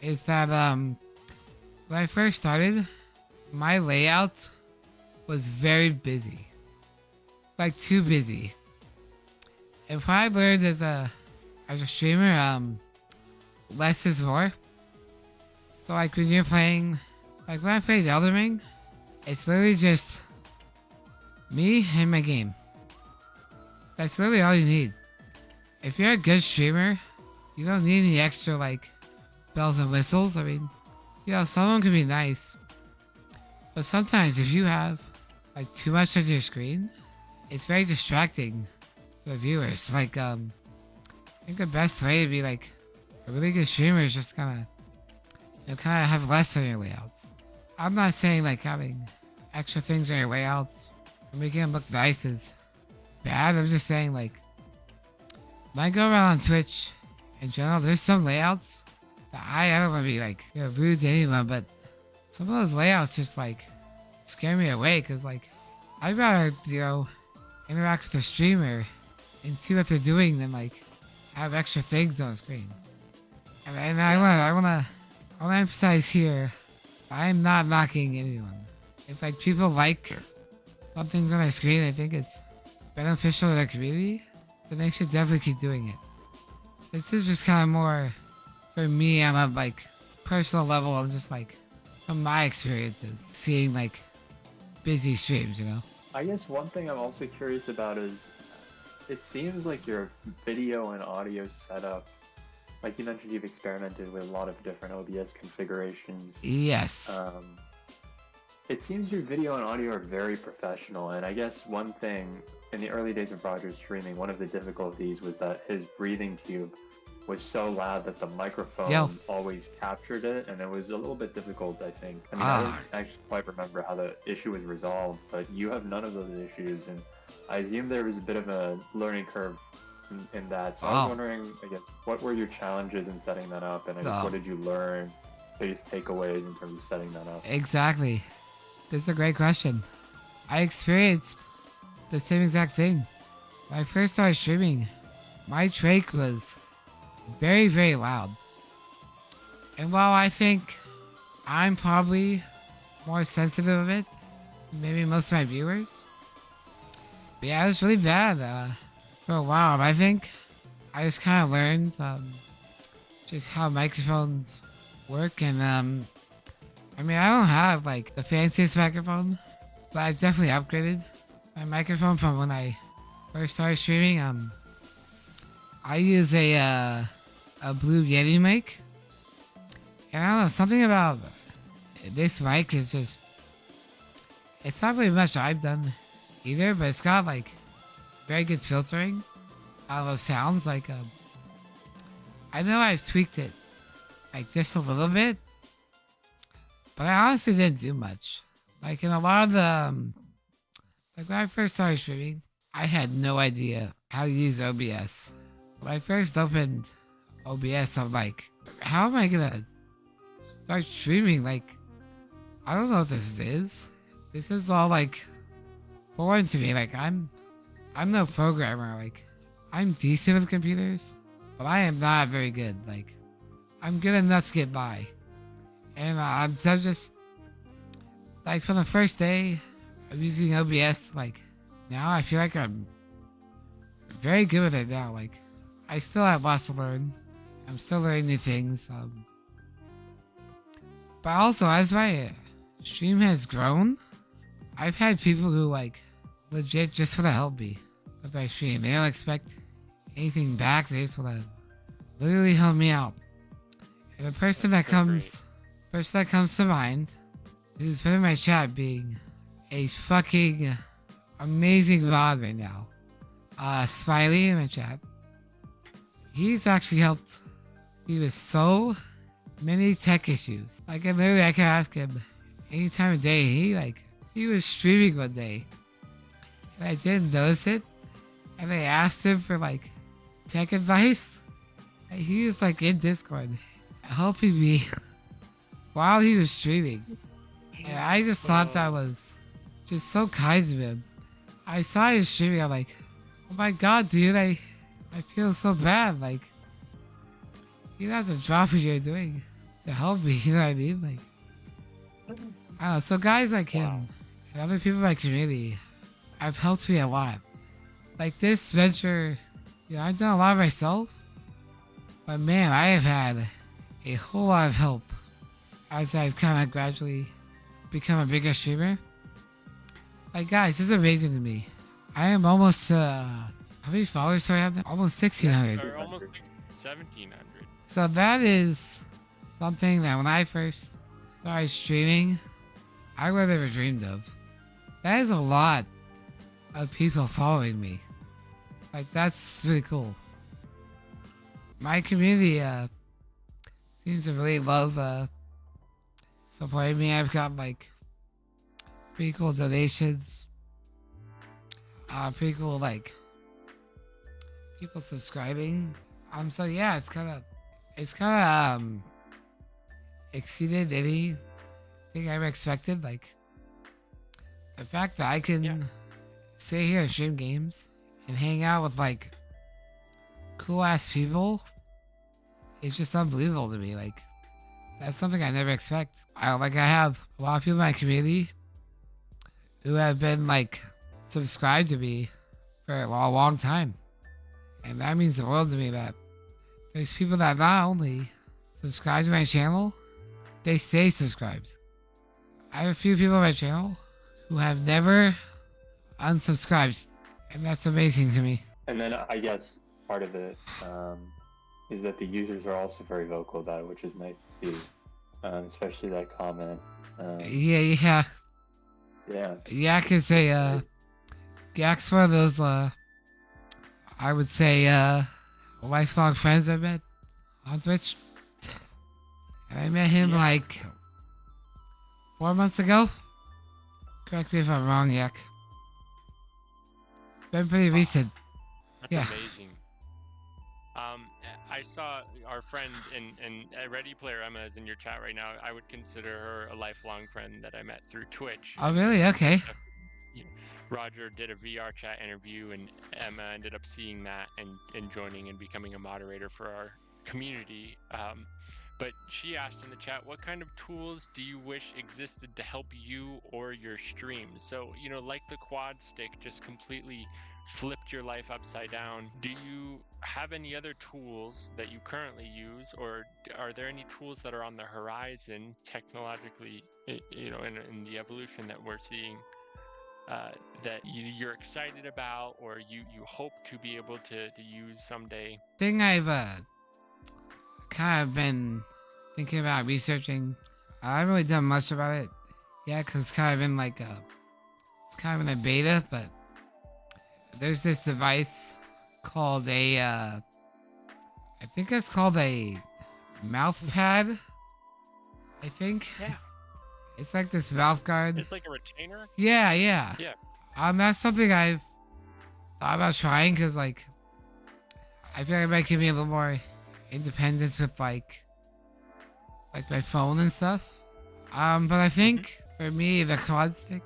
is that when I first started, my layout was very busy. Like too busy. And what I learned as a streamer, less is more. So like when you're playing, like when I played Elden Ring, it's literally just me and my game. That's literally all you need. If you're a good streamer, you don't need any extra like bells and whistles. I mean, you know, someone can be nice, but sometimes if you have like too much on your screen, it's very distracting for the viewers. Like, I think the best way to be like a really good streamer is just kind of have less on your layouts. I'm not saying like having extra things on your layouts and making them look nice is bad. I'm just saying like when I go around on Twitch in general, there's some layouts that I don't want to be like, you know, rude to anyone, but some of those layouts just like scare me away, because like I'd rather, you know, interact with the streamer and see what they're doing than like have extra things on the screen. And I wanna emphasize here, I'm not knocking anyone. If like people like some things on their screen, I think it's beneficial to their community, then they should definitely keep doing it. This is just kind of more for me on a like personal level of just like from my experiences seeing like busy streams, you know. I guess one thing I'm also curious about is it seems like your video and audio setup, like you mentioned, you've experimented with a lot of different OBS configurations. Yes. It seems your video and audio are very professional, and I guess one thing in the early days of Roger's streaming, one of the difficulties was that his breathing tube was so loud that the microphone always captured it, and it was a little bit difficult, I think. I mean, I don't actually quite remember how the issue was resolved, but you have none of those issues, and I assume there was a bit of a learning curve in that. So I was wondering, I guess, what were your challenges in setting that up, and I guess what did you learn, biggest takeaways in terms of setting that up? Exactly. That's a great question. I experienced the same exact thing. When I first started streaming, my trach was very, very loud. And while I think I'm probably more sensitive of it, maybe most of my viewers, but yeah, it was really bad for a while. But I think I just kind of learned just how microphones work, and I mean, I don't have like the fanciest microphone, but I've definitely upgraded my microphone from when I first started streaming. I use a Blue Yeti mic, and I don't know, something about this mic is just, it's not really much I've done either, but it's got like very good filtering out of sounds. Like I know I've tweaked it like just a little bit, but I honestly didn't do much. Like in a lot of the, like when I first started streaming, I had no idea how to use OBS. When I first opened OBS, I'm like, how am I gonna start streaming? Like, I don't know what this is. This is all like foreign to me. Like I'm no programmer. Like I'm decent with computers, but I am not very good. Like I'm good enough to get by. And I'm just like from the first day of using OBS, like now I feel like I'm very good with it now. Like I still have lots to learn. I'm still learning new things. But also as my stream has grown, I've had people who like legit just want to help me with my stream. They don't expect anything back. They just want to literally help me out. And the person that comes to mind, who's been in my chat being a fucking amazing mod right now, Smiley in my chat. He's actually helped me with so many tech issues. Like I can ask him any time of day. He was streaming one day and I didn't notice it, and I asked him for like tech advice, and he was like in Discord helping me while he was streaming, and I just thought that was just so kind of him. I saw him streaming, I'm like, oh my god, dude, I feel so bad. Like, you don't have to drop what you're doing to help me, you know what I mean? Like, I don't know, so guys like him and other people in my community have helped me a lot. Like this venture, you know, I've done a lot myself, but man, I have had a whole lot of help as I've kind of gradually become a bigger streamer. Like guys, this is amazing to me. I am almost, how many followers do I have now? Almost 1,600. Or almost 1,700. So that is something that when I first started streaming, I would have never dreamed of. That is a lot of people following me. Like that's really cool. My community seems to really love supporting me. I've got like pretty cool donations. Pretty cool like people subscribing. So yeah, it's kind of exceeded anything I ever expected. Like the fact that I can sit here and stream games and hang out with like cool ass people is just unbelievable to me. Like that's something I never expect. I have a lot of people in my community who have been like subscribed to me for a long time, and that means the world to me. That there's people that not only subscribe to my channel, they stay subscribed. I have a few people on my channel who have never unsubscribed, and that's amazing to me. And then I guess part of it is that the users are also very vocal about it, which is nice to see, especially that comment. Yeah. Yak is Yak's one of those, I would say, lifelong friends I met on Twitch. And I met him like 4 months ago. Correct me if I'm wrong, Yak. It's been pretty recent. That's amazing. I saw our friend and Ready Player Emma is in your chat right now. I would consider her a lifelong friend that I met through Twitch. Oh, really? Okay. Roger did a VR chat interview, and Emma ended up seeing that and joining and becoming a moderator for our community. But she asked in the chat, what kind of tools do you wish existed to help you or your streams? So, you know, like the Quadstick just completely flipped your life upside down. Do you have any other tools that you currently use, or are there any tools that are on the horizon technologically, you know, in the evolution that we're seeing, that you're excited about, or you hope to be able to use someday? Thing I've kind of been thinking about researching. I haven't really done much about it yet, because it's kind of in like it's kind of in a beta, but there's this device called I think it's called a mouth pad. I think. Yeah. It's like this mouth guard. It's like a retainer. Yeah, yeah. Yeah. That's something I've thought about trying because, like, I feel like it might give me a little more independence with, like my phone and stuff. But I think for me, the Quadstick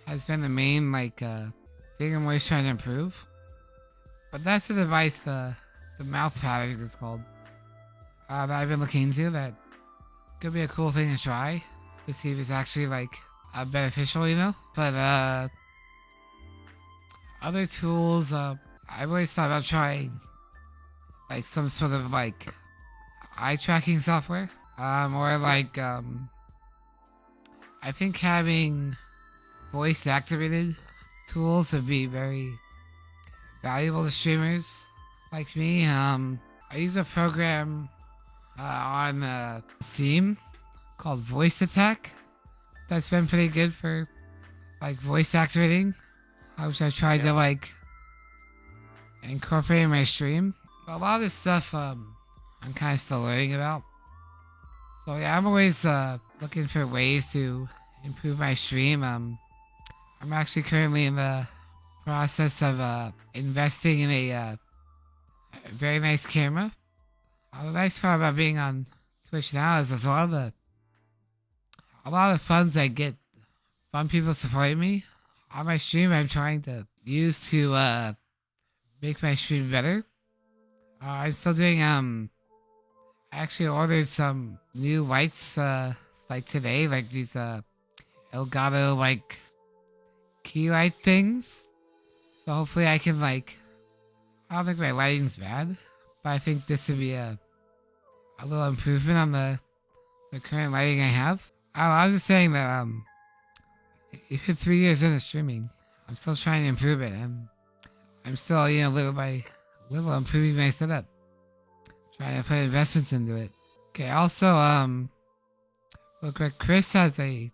has been the main, like, thing I'm always trying to improve. But that's the device, the mouth pad, I think it's called, that I've been looking into that could be a cool thing to try to see if it's actually, like, beneficial, you know? But, other tools, I've always thought about trying, like, some sort of, like, eye tracking software. Or, like, I think having voice activated tools would be very valuable to streamers like me. I use a program on Steam called Voice Attack that's been pretty good for, like, voice activating, which I tried to, like, incorporate in my stream. But a lot of this stuff I'm kind of still learning about. So yeah, I'm always looking for ways to improve my stream. I'm actually currently in the process of investing in a very nice camera. The nice part about being on Twitch now is there's a lot of funds I get from people supporting me on my stream. I'm trying to use to make my stream better. I'm still doing I actually ordered some new lights like today, like these Elgato like key light things. So hopefully I can, like, I don't think my lighting's bad, but I think this would be a little improvement on the current lighting I have. I was just saying that even 3 years into streaming, I'm still trying to improve it. I'm still, you know, little by little improving my setup. Trying to put investments into it. Okay, also, look, Chris has a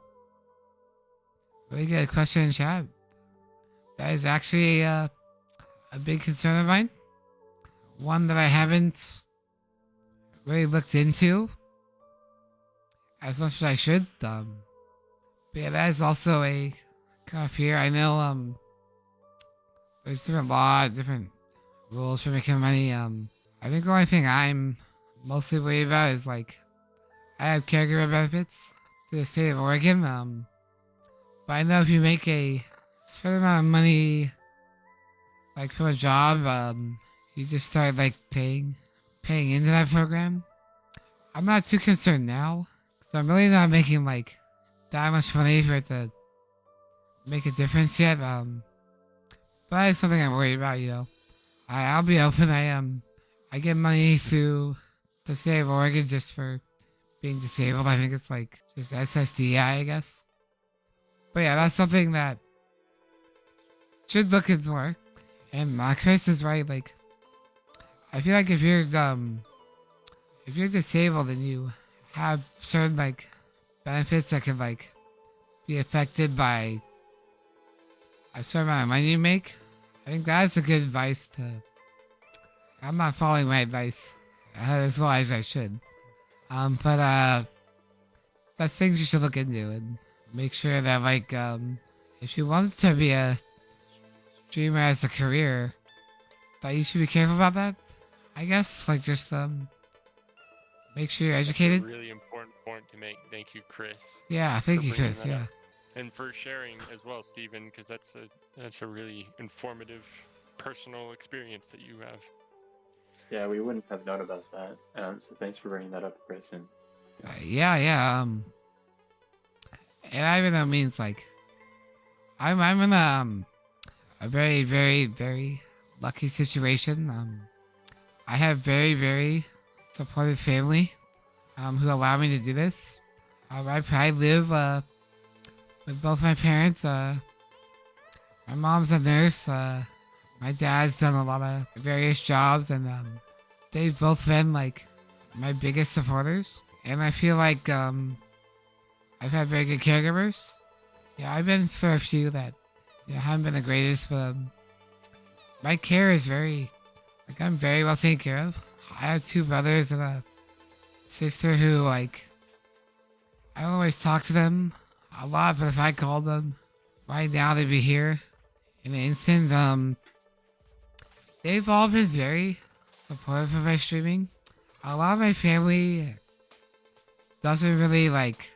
really good question in chat. That is actually a big concern of mine. One that I haven't really looked into as much as I should. But yeah, that is also a kind of fear. I know there's different laws, different rules for making money. I think the only thing I'm mostly worried about is, like, I have caregiver benefits through the state of Oregon. But I know if you make a certain amount of money, like, from a job, you just start, like, paying into that program. I'm not too concerned now, so I'm really not making, like, that much money for it to make a difference yet. But it's something I'm worried about, you know. I'll be open. I get money through the state of Oregon just for being disabled. I think it's like just SSDI, I guess. But yeah, that's something that should look into more. And Chris is right. Like, I feel like if you're disabled and you have certain, like, benefits that can, like, be affected by a certain amount of money you make, I think that's a good advice to. I'm not following my advice as well as I should. But that's things you should look into and make sure that, like, if you want to be a streamer as a career, that you should be careful about that. I guess, like, just make sure you're educated. That's a really important point to make. Thank you, Chris. Yeah, thank you, Chris. Yeah. And for sharing as well, Stephen, because that's a really informative personal experience that you have. Yeah, we wouldn't have known about that. So thanks for bringing that up, Chris. And Yeah. And I even though it means, like, I'm in a very, very, very lucky situation. I have very, very supportive family who allow me to do this. I live with both my parents. My mom's a nurse. My dad's done a lot of various jobs, and they've both been, like, my biggest supporters. And I feel like I've had very good caregivers. Yeah, I've been for a few that haven't been the greatest, but my care is very, like, I'm very well taken care of. I have 2 brothers and a sister who, like, I always talk to them a lot, but if I called them right now, they'd be here in an instant. They've all been very supportive of my streaming. A lot of my family doesn't really like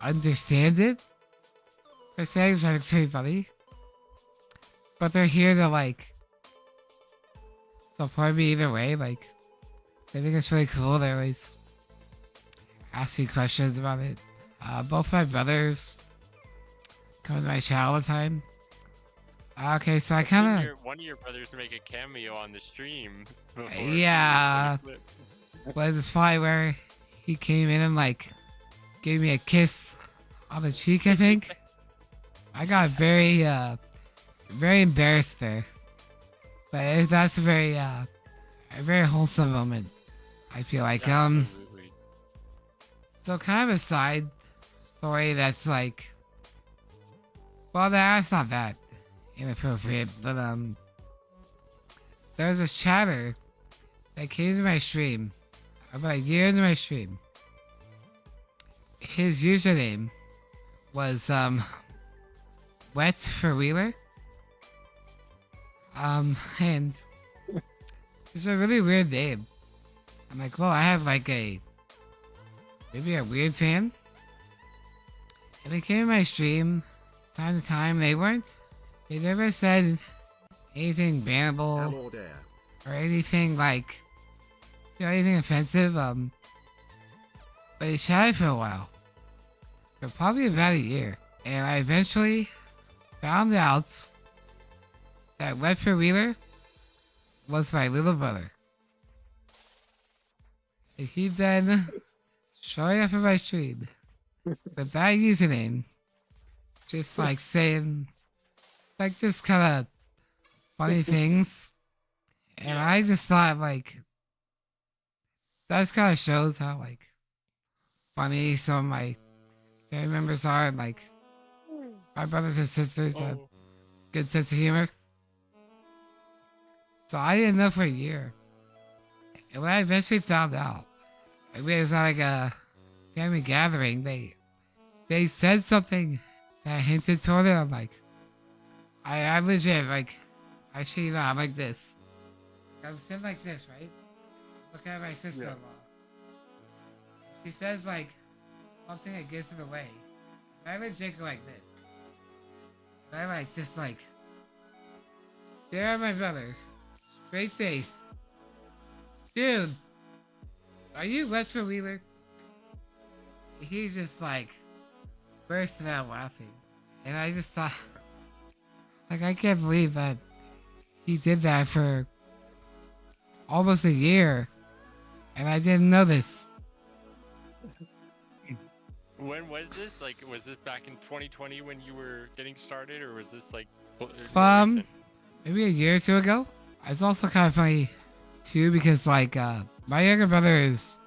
understand it per se, which I think is pretty funny. But they're here to like support me either way. Like, I think it's really cool. They always ask me questions about it. Both my brothers come to my channel all the time. Okay, so I kind of... One of your brothers make a cameo on the stream. Yeah. Was this probably where he came in and like gave me a kiss on the cheek, I think. I got very embarrassed there. But that's a very wholesome moment, I feel like. Absolutely. So kind of a side story that's like, well, that's not that inappropriate, but there was this chatter that came to my stream about a year into my stream. His username was Wet for Wheeler. And it's a really weird name. I'm like, well, I have like maybe a weird fan. And they came to my stream time to time. They never said anything bannable or anything like, anything offensive. But they chatted for a while. For probably about a year. And I eventually found out that Wet for Wheeler was my little brother. And he'd been showing up in my stream with that username, just like saying, like, just kind of funny things. And I just thought, like, that just kind of shows how, like, funny some of my family members are, and, like, my brothers and sisters have good sense of humor. So I didn't know for a year. And when I eventually found out, it was like a family gathering, they said something that hinted toward it. I'm like, I legit, like, actually, no, I'm like this. I'm sitting like this, right? Looking at my sister-in-law. She says, like, something that gets in the way. And I legit go like this. And I, like, just, like, stare at my brother. Straight face. Dude, are you Wet for Wheeler? He's just like bursting out laughing. And I just thought, like, I can't believe that he did that for almost a year. And I didn't know this. When was this? Like, was this back in 2020 when you were getting started, or was this like more recent? Maybe a year or two ago? It's also kind of funny too because like my younger brother is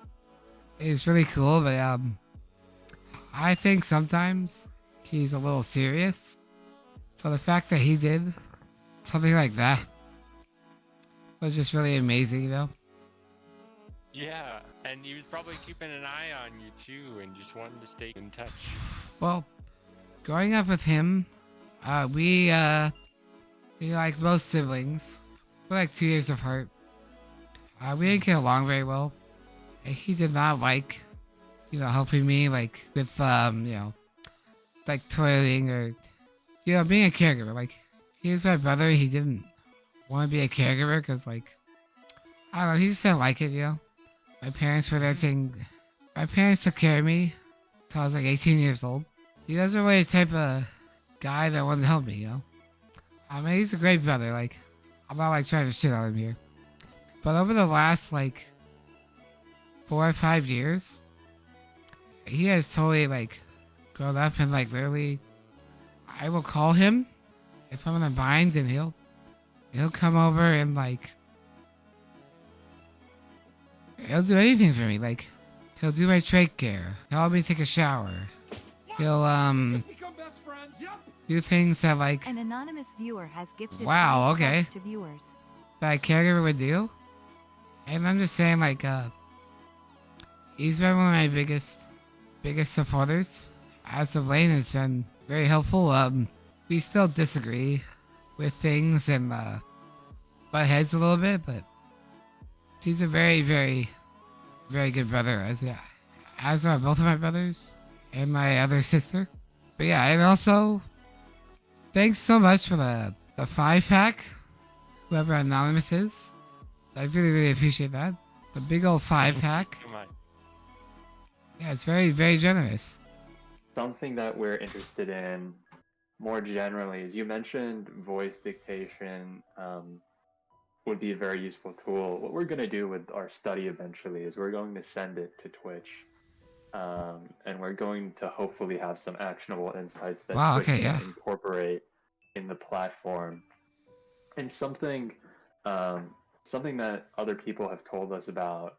really cool, but I think sometimes he's a little serious. So the fact that he did something like that was just really amazing, you know? Yeah, and he was probably keeping an eye on you too, and just wanting to stay in touch. Well, growing up with him, we like most siblings, we're like 2 years apart. We didn't get along very well. And he did not like, helping me like with, like toileting or, being a caregiver. Like, he was my brother. He didn't want to be a caregiver because, like, I don't know, he just didn't like it, My parents were there my parents took care of me until I was like 18 years old. He wasn't really the type of guy that wanted to help me, I mean, he's a great brother. Like, I'm not like trying to shit on him here. But over the last like 4 or 5 years, he has totally like grown up and like literally, I will call him if I'm in a bind and he'll come over and like, he'll do anything for me. Like, he'll do my trach care, he'll help me take a shower, he'll do things that like An anonymous viewer has gifted Wow, 20 okay. subs to viewers. that a caregiver would do. And I'm just saying, like, he's been one of my biggest supporters. as of late, it's been very helpful. We still disagree with things and butt heads a little bit, but he's a very, very, very good brother, as are both of my brothers and my other sister. But yeah, and also, thanks so much for the 5-pack, whoever Anonymous is. I really, really appreciate that. The big old 5-pack. Yeah, it's very, very generous. Something that we're interested in more generally is you mentioned voice dictation would be a very useful tool. What we're going to do with our study eventually is we're going to send it to Twitch. And we're going to hopefully have some actionable insights that Twitch can incorporate in the platform. And something that other people have told us about,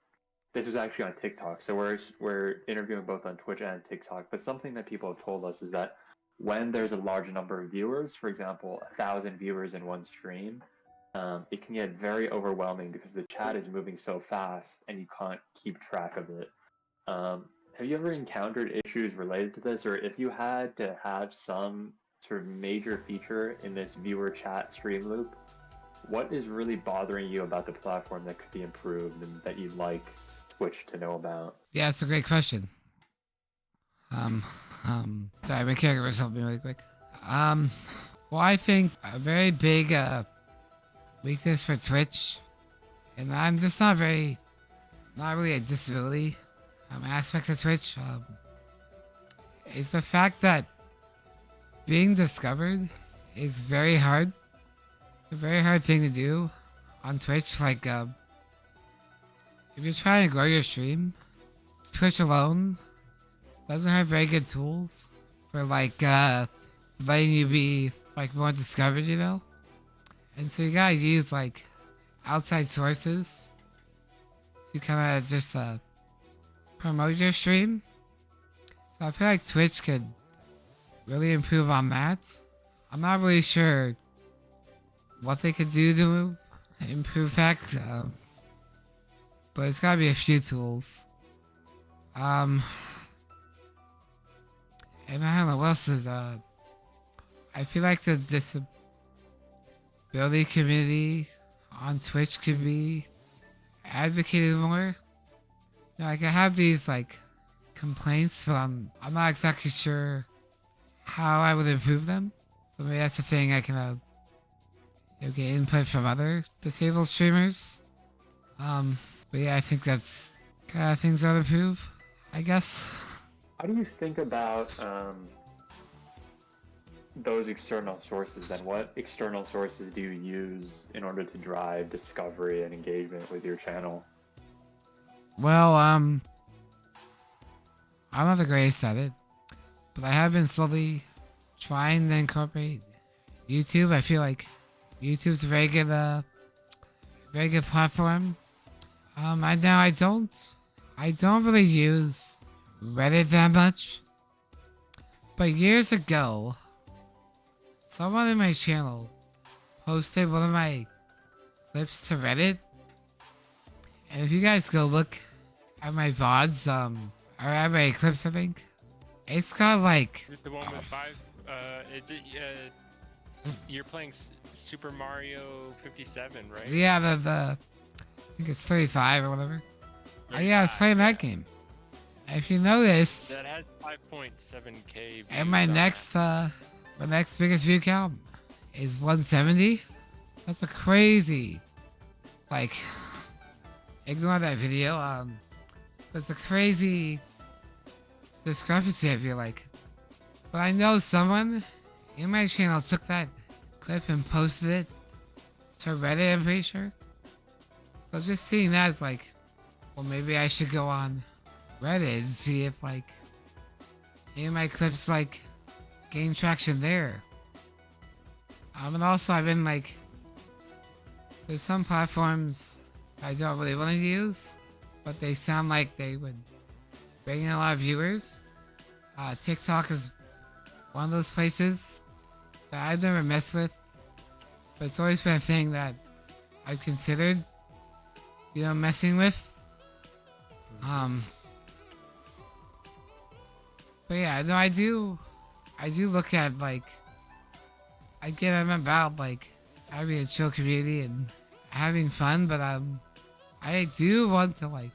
this was actually on TikTok, so we're interviewing both on Twitch and TikTok, but something that people have told us is that when there's a large number of viewers, for example, 1,000 viewers in one stream, it can get very overwhelming because the chat is moving so fast and you can't keep track of it. Have you ever encountered issues related to this, or if you had to have some sort of major feature in this viewer chat stream loop, what is really bothering you about the platform that could be improved and that you'd like Twitch to know about? Yeah, it's a great question. Sorry, my caregivers helped me really quick. Well, I think a very big weakness for Twitch, and I'm just not really a disability aspect of Twitch, is the fact that being discovered is very hard. It's a very hard thing to do on Twitch. Like, if you're trying to grow your stream, Twitch alone doesn't have very good tools for like letting you be like more discovered, you know? And so you gotta use like outside sources to kind of just promote your stream. So I feel like Twitch could really improve on that. I'm not really sure what they could do to improve that, but it's gotta be a few tools. And I don't know what else is, I feel like the disability community on Twitch could be advocated more. You know, like I have these like complaints, but I'm not exactly sure how I would improve them. So maybe that's the thing I can get input from other disabled streamers. But yeah, I think that's kind of things I would improve, I guess. How do you think about those external sources then? What external sources do you use in order to drive discovery and engagement with your channel? Well, I'm not the greatest at it, but I have been slowly trying to incorporate YouTube. I feel like YouTube's a very good platform. I don't really use Reddit that much, but years ago, someone in my channel posted one of my clips to Reddit, and if you guys go look at my VODs, or at my clips, I think, it's got like... Is it the one with 5, is it, you're playing Super Mario 57, right? Yeah, the I think it's 35 or whatever. Yeah, I was playing that game. If you notice, that has 5.7k. And my next biggest view count is 170. That's a crazy, like, ignore that video. It's a crazy discrepancy, I feel like. But I know someone in my channel took that clip and posted it to Reddit, I'm pretty sure. So just seeing that is like, well, maybe I should go on Reddit and see if like any of my clips like gain traction there. And also I've been like, there's some platforms I don't really want to use, but they sound like they would bring in a lot of viewers. TikTok is one of those places that I've never messed with, but it's always been a thing that I've considered, you know, messing with. But yeah, no, I do look at like, again, I'm about like having a chill community and having fun, but I do want to like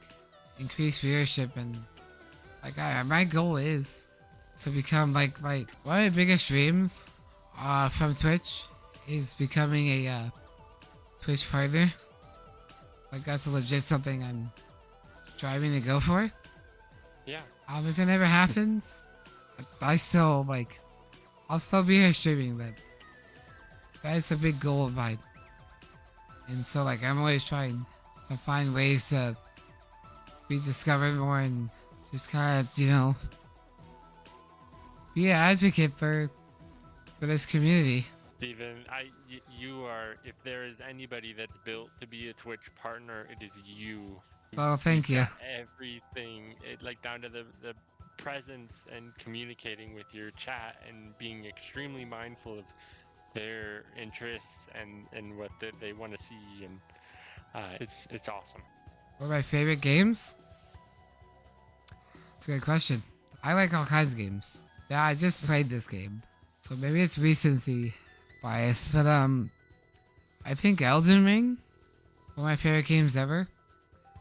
increase viewership and like my goal is to become like one of my biggest dreams from Twitch is becoming a Twitch partner. Like that's a legit something I'm striving to go for. Yeah. If it never happens, I still like I'll still be here streaming, but that is a big goal of mine. And so like I'm always trying to find ways to be discovered more and just kind of, you know, be an advocate for this community. Steven, you are, if there is anybody that's built to be a Twitch partner, it is you. Oh, thank you. Got everything, like down to the presence and communicating with your chat and being extremely mindful of their interests and what they want to see, and it's awesome. What are my favorite games? That's a good question. I like all kinds of games. Yeah, I just played this game, so maybe it's recency bias, but I think Elden Ring, one of my favorite games ever.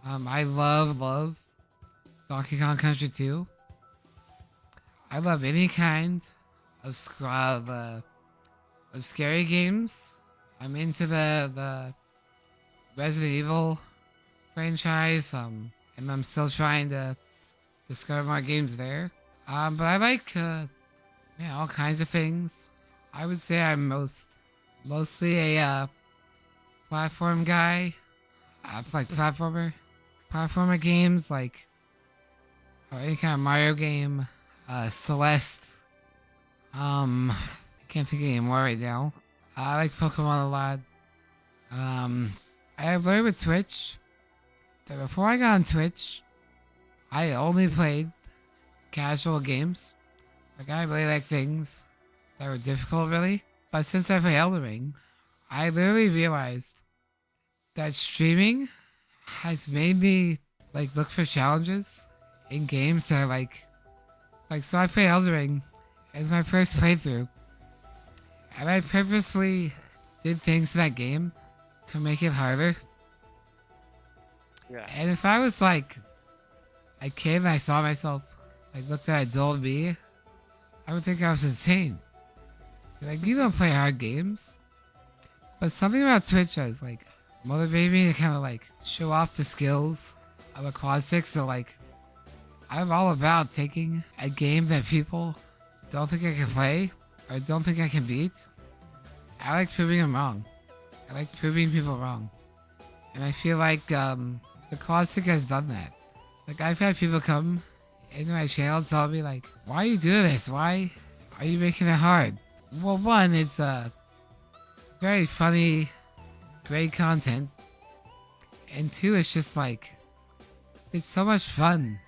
I love Donkey Kong Country 2. I love any kind of scary games. I'm into the Resident Evil franchise, and I'm still trying to discover more games there. But I like all kinds of things. I would say I'm mostly a platform guy. Like platformer games, like or any kind of Mario game. Celeste. I can't think of any more right now. I like Pokemon a lot. I've learned with Twitch that before I got on Twitch, I only played casual games. Like I really like things that were difficult, really. But since I play Elden Ring, I literally realized that streaming has made me like look for challenges in games that are like so I play Elden Ring as my first playthrough, and I purposely did things in that game to make it harder. Yeah. And if I was like a kid and I saw myself like looked at adult me, I would think I was insane. Like, you don't play hard games. But something about Twitch has like motivated me to kind of like show off the skills of a Quadstick. So like I'm all about taking a game that people don't think I can play or don't think I can beat. I like proving them wrong. I like proving people wrong. And I feel like the Quadstick has done that. Like I've had people come into my channel and tell me like, why are you doing this? Why are you making it hard? Well, one, it's very funny, great content. And two, it's just like, it's so much fun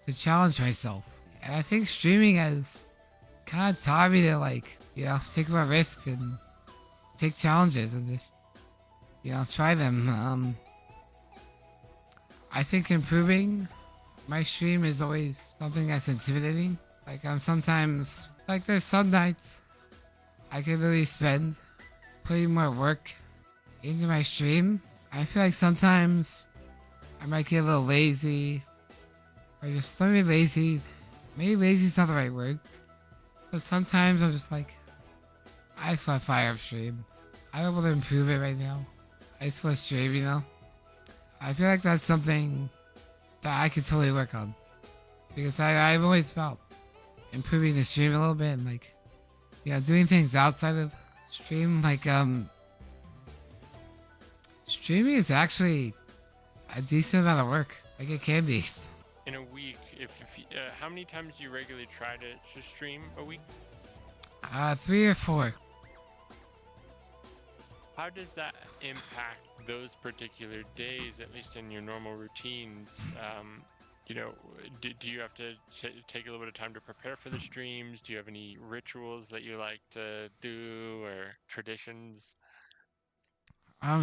to challenge myself. And I think streaming has kind of taught me to like, you know, take more risks and take challenges and just, you know, try them. I think improving my stream is always something that's intimidating. Like I'm sometimes, like there's some nights I could really spend putting more work into my stream. I feel like sometimes I might get a little lazy or just let me lazy. Maybe lazy is not the right word. But sometimes I'm just like, I just want to fire up stream. I don't want to improve it right now. I just want to stream, you know? I feel like that's something that I could totally work on. Because I've always felt improving the stream a little bit and like, you know, doing things outside of stream. Like, streaming is actually a decent amount of work. Like it can be. In a week, how many times do you regularly try to stream a week? 3 or 4. How does that impact those particular days, at least in your normal routines? You know, do you have to take a little bit of time to prepare for the streams? Do you have any rituals that you like to do or traditions?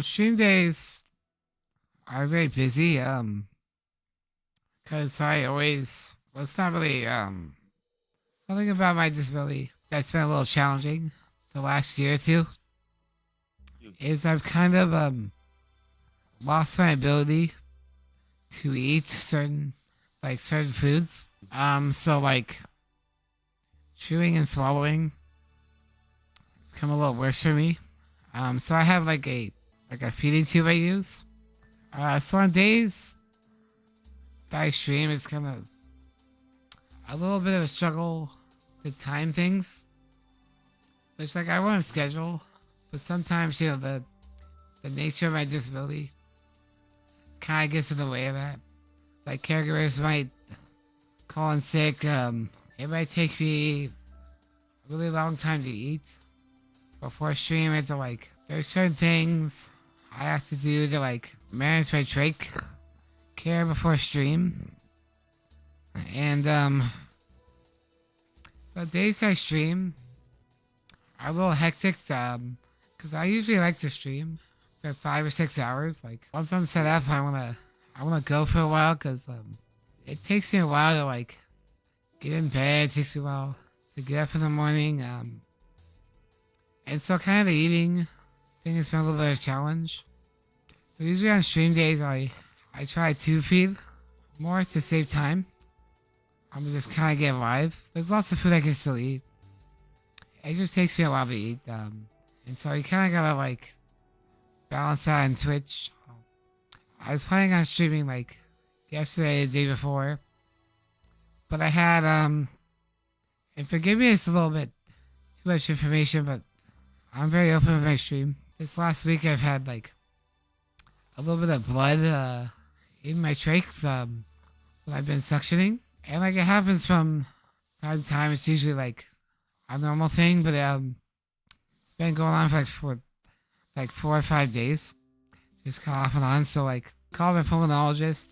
Stream days are very busy. Cause I always, well, it's not really, something about my disability that's been a little challenging the last year or two is I've kind of lost my ability to eat certain foods. So like chewing and swallowing become a little worse for me. So I have like a feeding tube I use. So on days that I stream, it's kind of a little bit of a struggle to time things. It's like I want to schedule, but sometimes the nature of my disability kind of gets in the way of that. Like caregivers might call in sick. It might take me a really long time to eat before stream. It's like there's certain things I have to do to like manage my trach care before stream. And so days I stream are a little hectic because I usually like to stream for 5 or 6 hours. Like once I'm set up, I wanna go for a while because it takes me a while to like get in bed. It takes me a while to get up in the morning. And so kind of the eating thing has been a little bit of a challenge. So usually on stream days, I try to feed more to save time. I'm just kind of get live. There's lots of food I can still eat. It just takes me a while to eat. And so you kind of gotta like balance that on Twitch. I was planning on streaming like yesterday, the day before. But I had, and forgive me, it's a little bit too much information, but I'm very open with my stream. This last week I've had like a little bit of blood in my trach when I've been suctioning. And like it happens from time to time. It's usually like a normal thing, but it's been going on for like 4 or 5 days. Just kind of off and on. So like called my pulmonologist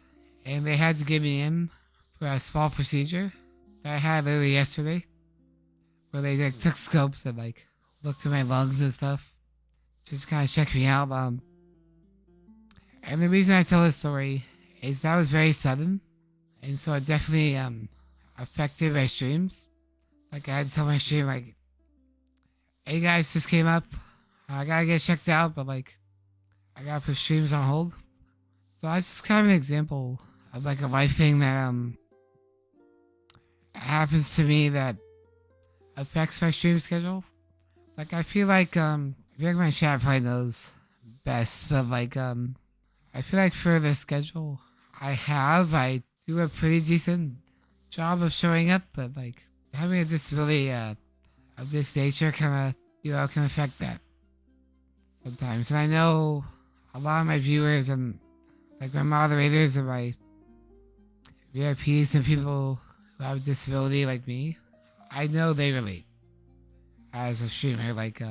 and they had to get me in for a small procedure that I had literally yesterday, where they like took scopes and like looked at my lungs and stuff, just kind of check me out. And the reason I tell this story is that was very sudden, and so it definitely affected my streams. Like I had to tell my stream like, "Hey guys, just came up. I gotta get checked out, but like I gotta put streams on hold." So that's just kind of an example of like a life thing that happens to me that affects my stream schedule. Like I feel like my chat probably knows best, but like I feel like for the schedule I do a pretty decent job of showing up, but like having a disability of this nature kind of can affect that sometimes. And I know a lot of my viewers and like my moderators and my VIPs and people who have a disability like me, I know they relate as a streamer. Like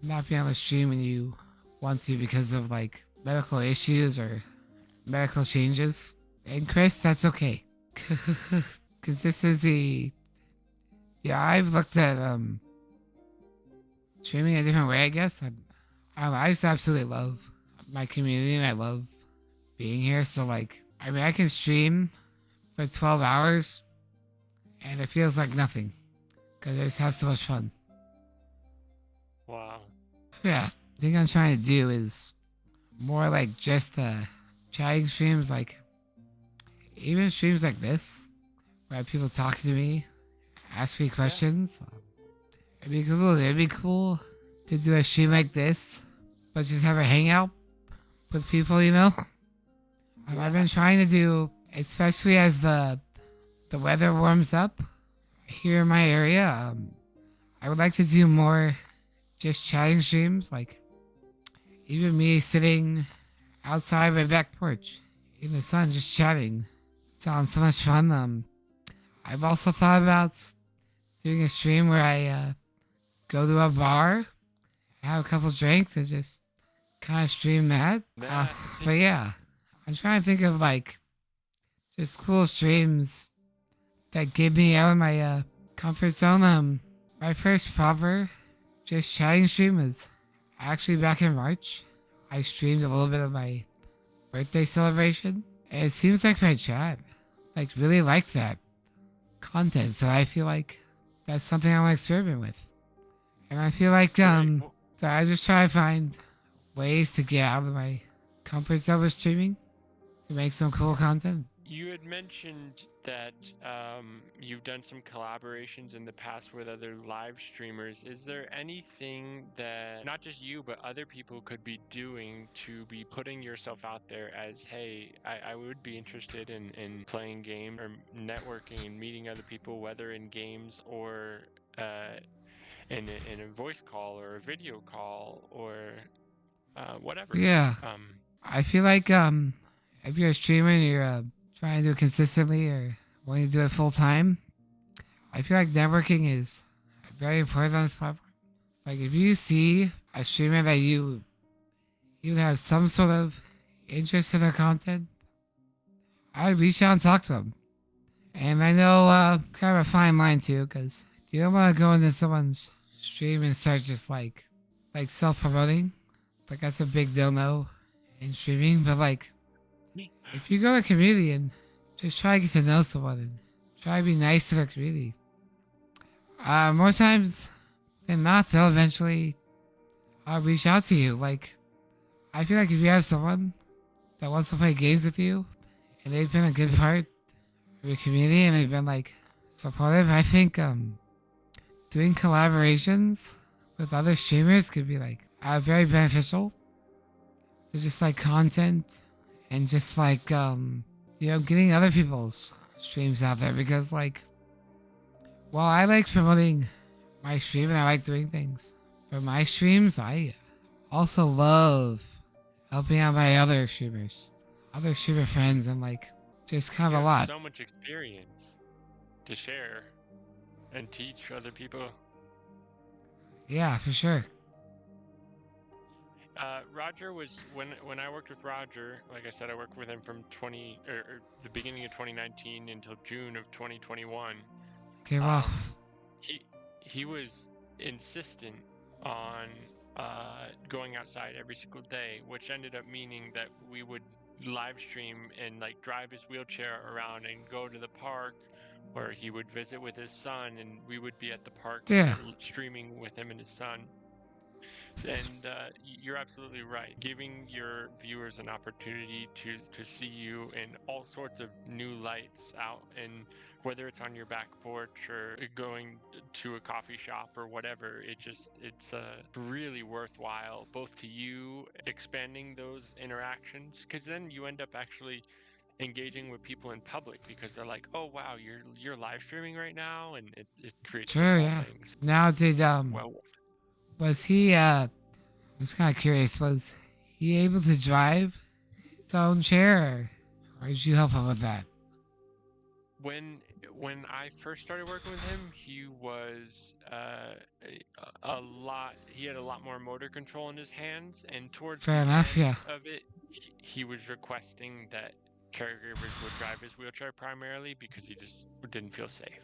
not being on the stream when you want to because of like medical issues or medical changes. And Chris, that's okay. Because this is I've looked at streaming a different way, I guess. I just absolutely love my community and I love being here. So like, I mean, I can stream for 12 hours and it feels like nothing because I just have so much fun. Wow. Yeah, the thing I'm trying to do is more like just chatting streams, like even streams like this where people talk to me, ask me questions. It'd be cool to do a stream like this, but just have a hangout with people, you know? I've been trying to do, especially as the weather warms up here in my area, I would like to do more just chatting streams, like even me sitting outside my back porch in the sun just chatting. Sounds so much fun. I've also thought about doing a stream where I go to a bar, have a couple drinks, and just kind of stream that. But yeah, I'm trying to think of like just cool streams that get me out of my comfort zone. My first proper just chatting stream was actually back in March. I streamed a little bit of my birthday celebration, and it seems like my chat like really liked that. content. So I feel like that's something I want to experiment with. And I feel like Right. so I just try to find ways to get out of my comfort zone with streaming to make some cool content. You had mentioned that you've done some collaborations in the past with other live streamers. Is there anything that not just you, but other people could be doing to be putting yourself out there as, hey, I would be interested in playing games or networking and meeting other people, whether in games or in a voice call or a video call or whatever? Yeah, I feel like if you're a streamer and you're trying to do it consistently or wanting to do it full time, I feel like networking is very important on this platform. Like if you see a streamer that you have some sort of interest in their content, I would reach out and talk to them. And I know kind of a fine line too, because you don't want to go into someone's stream and start just like self-promoting. Like that's a big no-no in streaming. But like, if you go to a community and just try to get to know someone and try to be nice to the community, more times than not, they'll eventually reach out to you. Like, I feel like if you have someone that wants to play games with you and they've been a good part of your community and they've been like supportive, I think doing collaborations with other streamers could be like very beneficial to just like content and just like getting other people's streams out there, because like while I like promoting my stream and I like doing things for my streams, I also love helping out my other streamer friends, and like just kind You of a have lot. so much experience to share and teach other people. Yeah, for sure. Roger was when I worked with Roger. Like I said, I worked with him from the beginning of 2019 until June of 2021. Okay, well, He was insistent on going outside every single day, which ended up meaning that we would live stream and like drive his wheelchair around and go to the park, or he would visit with his son and we would be at the park Yeah. streaming with him and his son. And you're absolutely right. Giving your viewers an opportunity to see you in all sorts of new lights out, and whether it's on your back porch or going to a coffee shop or whatever, it's really worthwhile, both to you expanding those interactions, because then you end up actually engaging with people in public because they're like, oh wow, you're live streaming right now, and it creates this sure, whole yeah. thing. Now, Well, was he, I was kind of curious, was he able to drive his own chair, or did you help him with that? when I first started working with him, he was he had a lot more motor control in his hands, and towards Fair the enough, end yeah. of it, he was requesting that caregivers would drive his wheelchair primarily because he just didn't feel safe.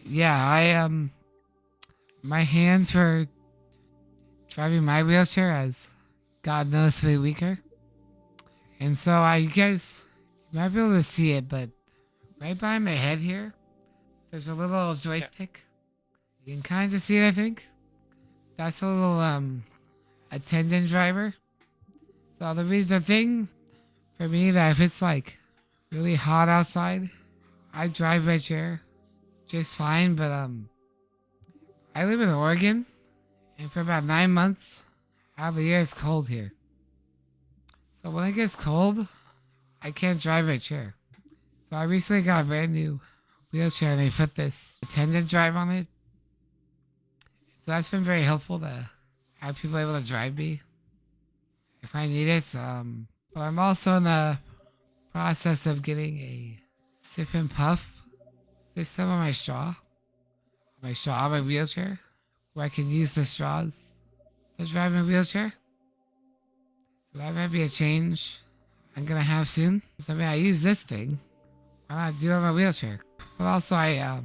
Yeah, my hands for driving my wheelchair has gotten noticeably weaker. And so you guys might be able to see it, but right behind my head here, there's a little joystick. You can kind of see it, I think. That's a little attendant driver. So the thing for me that if it's like really hot outside, I drive my chair just fine. But I live in Oregon, and for about 9 months out of the year it's cold here. So when it gets cold, I can't drive my chair. So I recently got a brand new wheelchair and they put this attendant drive on it. So that's been very helpful to have people able to drive me if I need it. But I'm also in the process of getting a sip and puff system on my straw. On my wheelchair, where I can use the straws to drive my wheelchair. So that might be a change I'm gonna have soon. So I use this thing. Why not do it on my wheelchair? But also I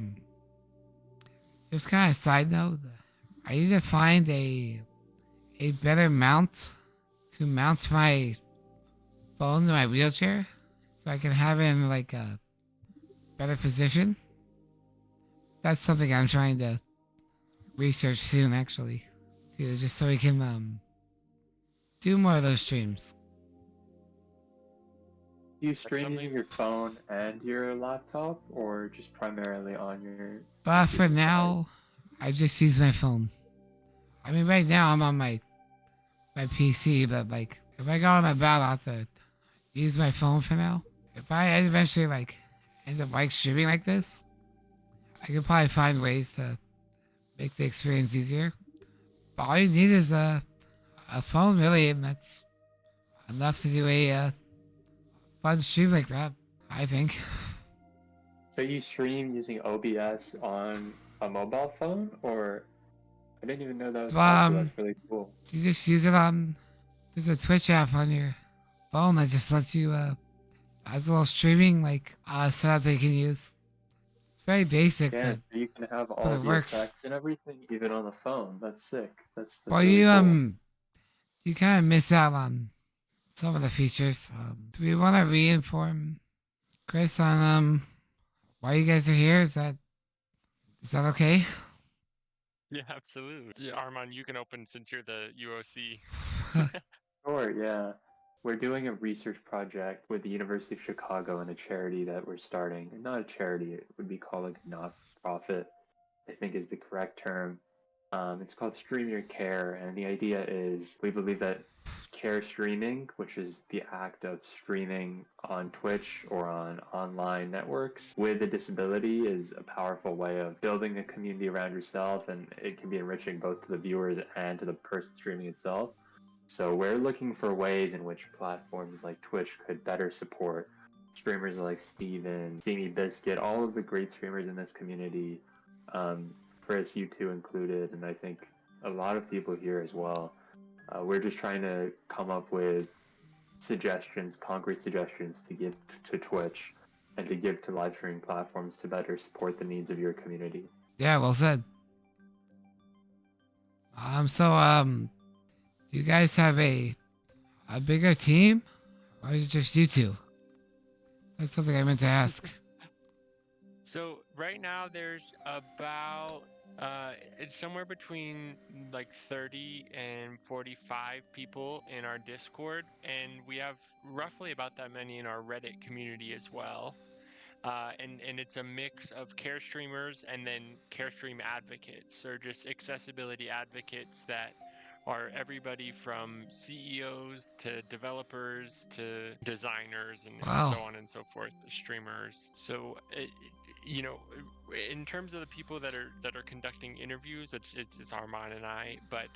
just kind of side note, I need to find a better mount to mount my phone to my wheelchair so I can have it in like a better position. That's something I'm trying to research soon, actually, too, just so we can do more of those streams. Do you stream something- using your phone and your laptop, or just primarily on your? But for computer side? now, I just use my phone. I mean, right now I'm on my PC, but like if I go on about, I'll have to use my phone for now. If I eventually like end up like streaming like this, I could probably find ways to make the experience easier. But all you need is a phone, really, and that's enough to do a fun stream like that, I think. So you stream using OBS on a mobile phone, or I didn't even know that was possible. That's really cool. You just use it on. There's a Twitch app on your phone that just lets you has a little streaming like setup they can use. It's very basic, Yeah, but so you can have it all the works. effects and everything, even on the phone. That's sick. That's well, really you cool. you kind of miss out on some of the features. Do we want to re-inform Chris on why you guys are here? Is that okay? Yeah, absolutely. Yeah, Armand, you can open since you're the UOC. Sure, yeah. We're doing a research project with the University of Chicago and a charity that we're starting. Not a charity, it would be called like a not-for-profit, I think is the correct term. It's called StreamYourCare, and the idea is we believe that care streaming, which is the act of streaming on Twitch or on online networks with a disability, is a powerful way of building a community around yourself, and it can be enriching both to the viewers and to the person streaming itself. So we're looking for ways in which platforms like Twitch could better support streamers like Steven, Steamy Biscuit, all of the great streamers in this community, Chris, you two included, and I think a lot of people here as well. We're just trying to come up with suggestions, concrete suggestions to give to Twitch and to give to live streaming platforms to better support the needs of your community. Yeah, well said. Do you guys have a bigger team, or is it just you two? That's something I meant to ask. So right now there's about it's somewhere between like 30 and 45 people in our Discord, and we have roughly about that many in our Reddit community as well. And it's a mix of care streamers and then care stream advocates, or just accessibility advocates that are everybody from CEOs to developers to designers and Wow. so on and so forth, streamers. So you know, in terms of the people that are conducting interviews, it's Armand and I, but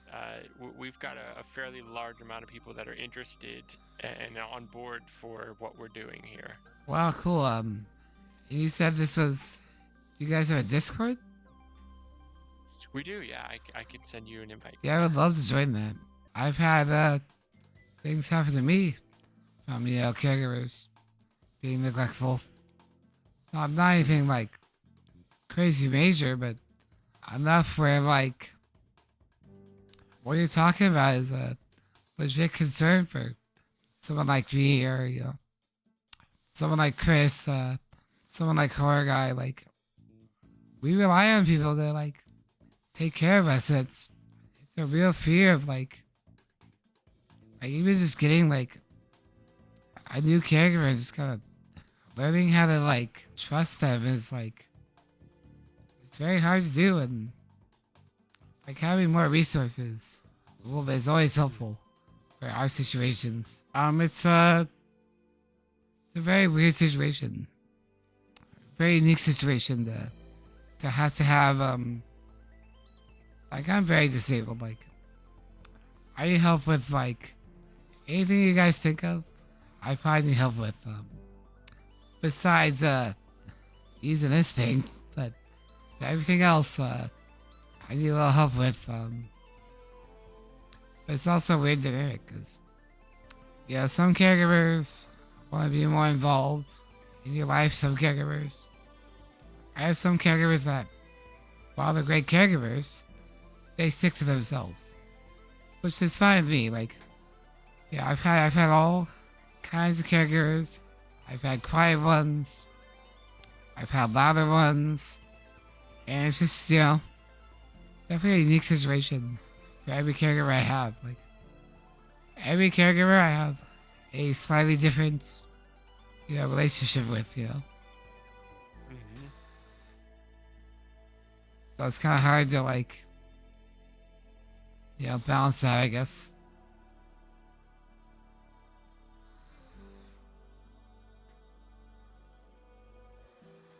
we've got a fairly large amount of people that are interested and on board for what we're doing here. Wow, cool. You said this was. You guys have a Discord? We do, yeah. I could send you an invite. Yeah, I would love to join that. I've had things happen to me from caregivers being neglectful. Not anything like crazy major, but enough where like what you're talking about is a legit concern for someone like me, or someone like Chris, someone like HorrorGuy. Like we rely on people to like take care of us. It's a real fear of like even just getting like a new caregiver and just kind of learning how to like trust them is like it's very hard to do, and like having more resources a little bit is always helpful for our situations. It's a very weird situation, very unique situation to have like I'm very disabled. Like I need help with like anything you guys think of. I probably need help with besides using this thing, but everything else I need a little help with. But it's also weird dynamic because some caregivers want to be more involved in your life. Some caregivers, I have some caregivers that, while they're great caregivers, they stick to themselves, which is fine with me. Like, I've had all kinds of caregivers. I've had quiet ones. I've had louder ones. And it's just, definitely a unique situation for every caregiver I have. Like, every caregiver I have a slightly different, relationship with, Hmm. So it's kind of hard to, like, balance that, I guess.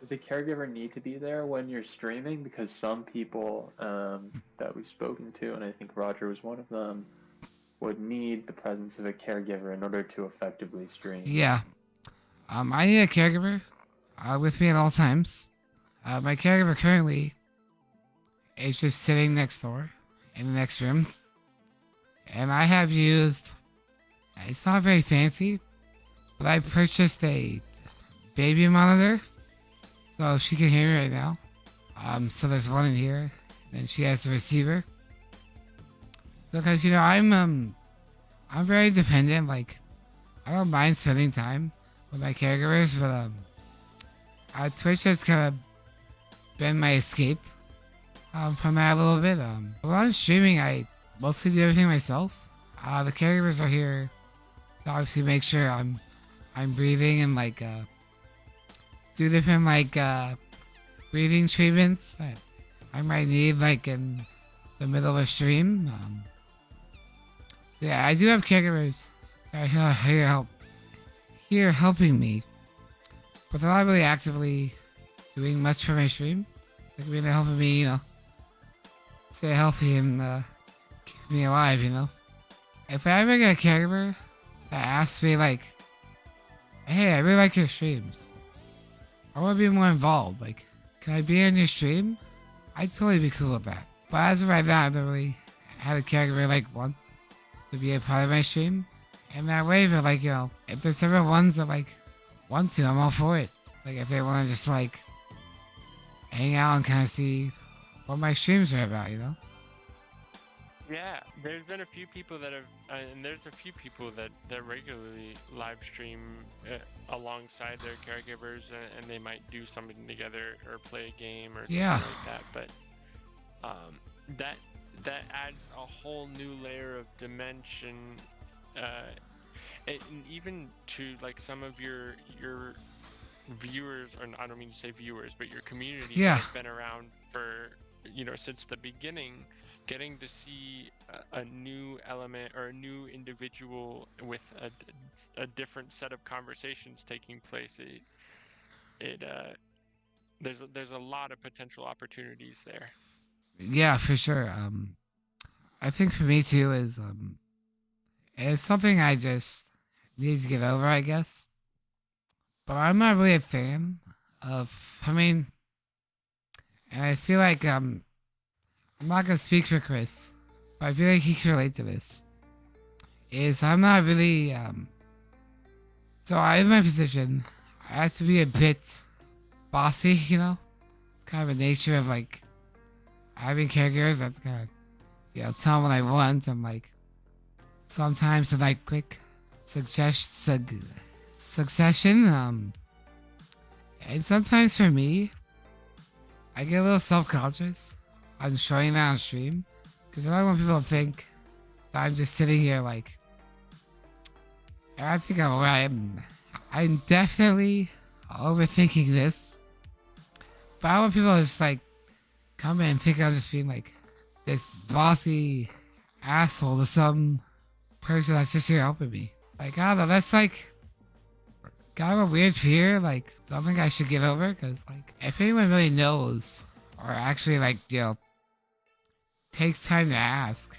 Does a caregiver need to be there when you're streaming? Because some people that we've spoken to, and I think Roger was one of them, would need the presence of a caregiver in order to effectively stream. Yeah. I need a caregiver with me at all times. My caregiver currently is just sitting next door in the next room. And I have used, it's not very fancy, but I purchased a baby monitor so she can hear me right now. So there's one in here, and she has the receiver. So, cause I'm very dependent. Like, I don't mind spending time with my caregivers, but Twitch has kind of been my escape from that a little bit. When I'm streaming, I mostly do everything myself. The caregivers are here to obviously make sure I'm breathing and like do different like breathing treatments that I might need like in the middle of a stream. So yeah, I do have caregivers that are here helping me, but they're not really actively doing much for my stream. Like, really helping me, stay healthy and keep me alive, If I ever get a caregiver that asks me, like, hey, I really like your streams, I want to be more involved. Like, can I be on your stream? I'd totally be cool with that. But as of right now, I've never really had a caregiver, like, want to be a part of my stream. And that way, but like, if there's ever ones that, like, want to, I'm all for it. Like, if they want to just, like, hang out and kind of see what my streams are about, Yeah, there's been a few people that have, and there's a few people that regularly live stream alongside their caregivers, and they might do something together or play a game or something like that. But that adds a whole new layer of dimension, and even to like some of your viewers, or I don't mean to say viewers, but your community that has been around for since the beginning. Getting to see a new element or a new individual with a different set of conversations taking place, there's a lot of potential opportunities there. Yeah, for sure. I think for me too is it's something I just need to get over, I guess. But I'm not really a fan of. And I feel like I'm not gonna speak for Chris, but I feel like he can relate to this. Is I'm not really so in my position, I have to be a bit bossy, It's kind of a nature of like having caregivers that's kind of tell them what I want and like sometimes in like quick succession. And sometimes for me, I get a little self-conscious on showing that on stream, because I don't want people to think that I'm just sitting here like, I think I'm definitely overthinking this, but I don't want people to just like come in and think I'm just being like this bossy asshole to some person that's just here helping me. Like, I don't know, that's like kind of a weird fear, like something I should get over, because like if anyone really knows or actually like takes time to ask,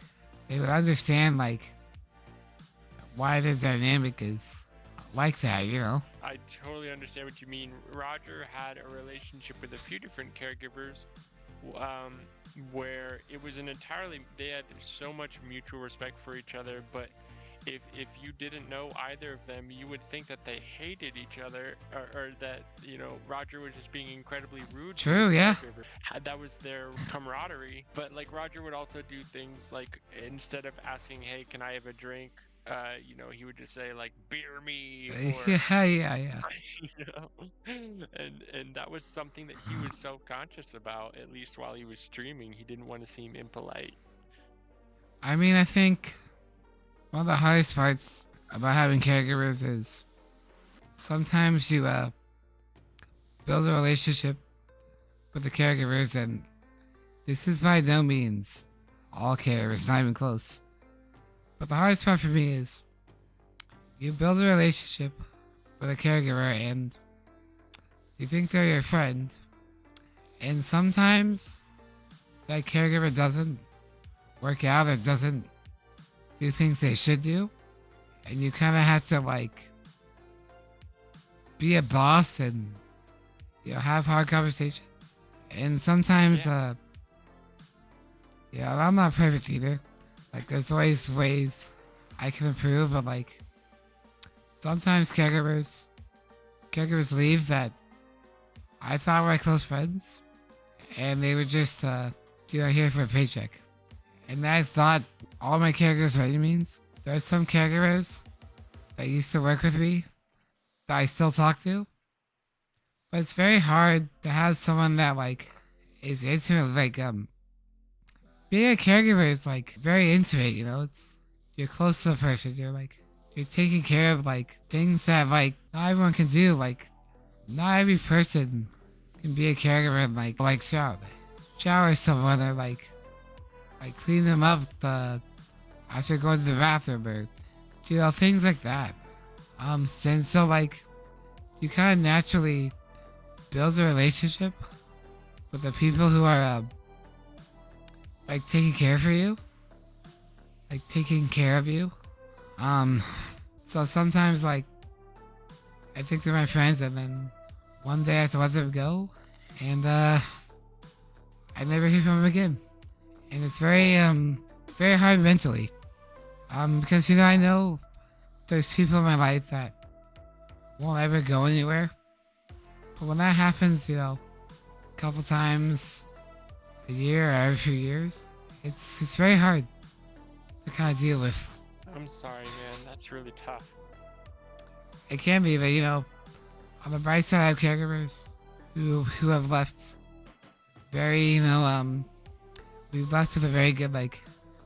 they would understand like why the dynamic is like that, I totally understand what you mean. Roger had a relationship with a few different caregivers where it was they had so much mutual respect for each other, but if you didn't know either of them, you would think that they hated each other, or that Roger was just being incredibly rude. True, yeah. That was their camaraderie. But like Roger would also do things like, instead of asking, "Hey, can I have a drink?" he would just say like "beer me" or Yeah. you know, and that was something that he was self-conscious about. At least while he was streaming, he didn't want to seem impolite. I mean, I think one of the hardest parts about having caregivers is sometimes you build a relationship with the caregivers, and this is by no means all caregivers, not even close. But the hardest part for me is you build a relationship with a caregiver and you think they're your friend, and sometimes that caregiver doesn't work out or doesn't do things they should do, and you kind of have to like be a boss and have hard conversations. And sometimes I'm not perfect either. Like there's always ways I can improve, but like sometimes caregivers leave that I thought were my close friends, and they were just here for a paycheck. And that's not all my caregivers by any means. There are some caregivers that used to work with me that I still talk to, but it's very hard to have someone that like is intimate. Like being a caregiver is like very intimate. It's you're close to the person. You're taking care of like things that like not everyone can do. Like not every person can be a caregiver and like shower someone or like clean them up after going to the bathroom or things like that. And so like you kind of naturally build a relationship with the people who are like taking care of you. So sometimes like I think they're my friends, and then one day I have to let them go, and I never hear from them again. And it's very very hard mentally. Because I know there's people in my life that won't ever go anywhere. But when that happens, a couple times a year or every few years, it's very hard to kind of deal with. I'm sorry, man. That's really tough. It can be, but on the bright side, I have caregivers who have left very, we've left with a very good like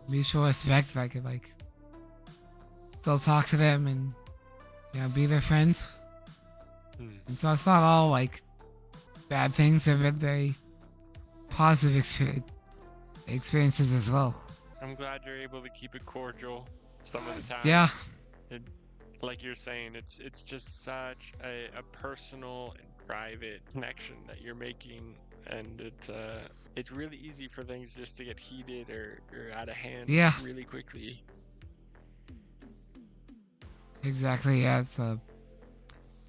mutual respect. That I could like still talk to them and be their friends. And so it's not all like bad things. They've been very positive experiences as well. I'm glad you're able to keep it cordial some of the time. Yeah. Like you're saying, it's just such a personal and private connection that you're making, and it's really easy for things just to get heated or out of hand really quickly. Exactly, yeah, it's a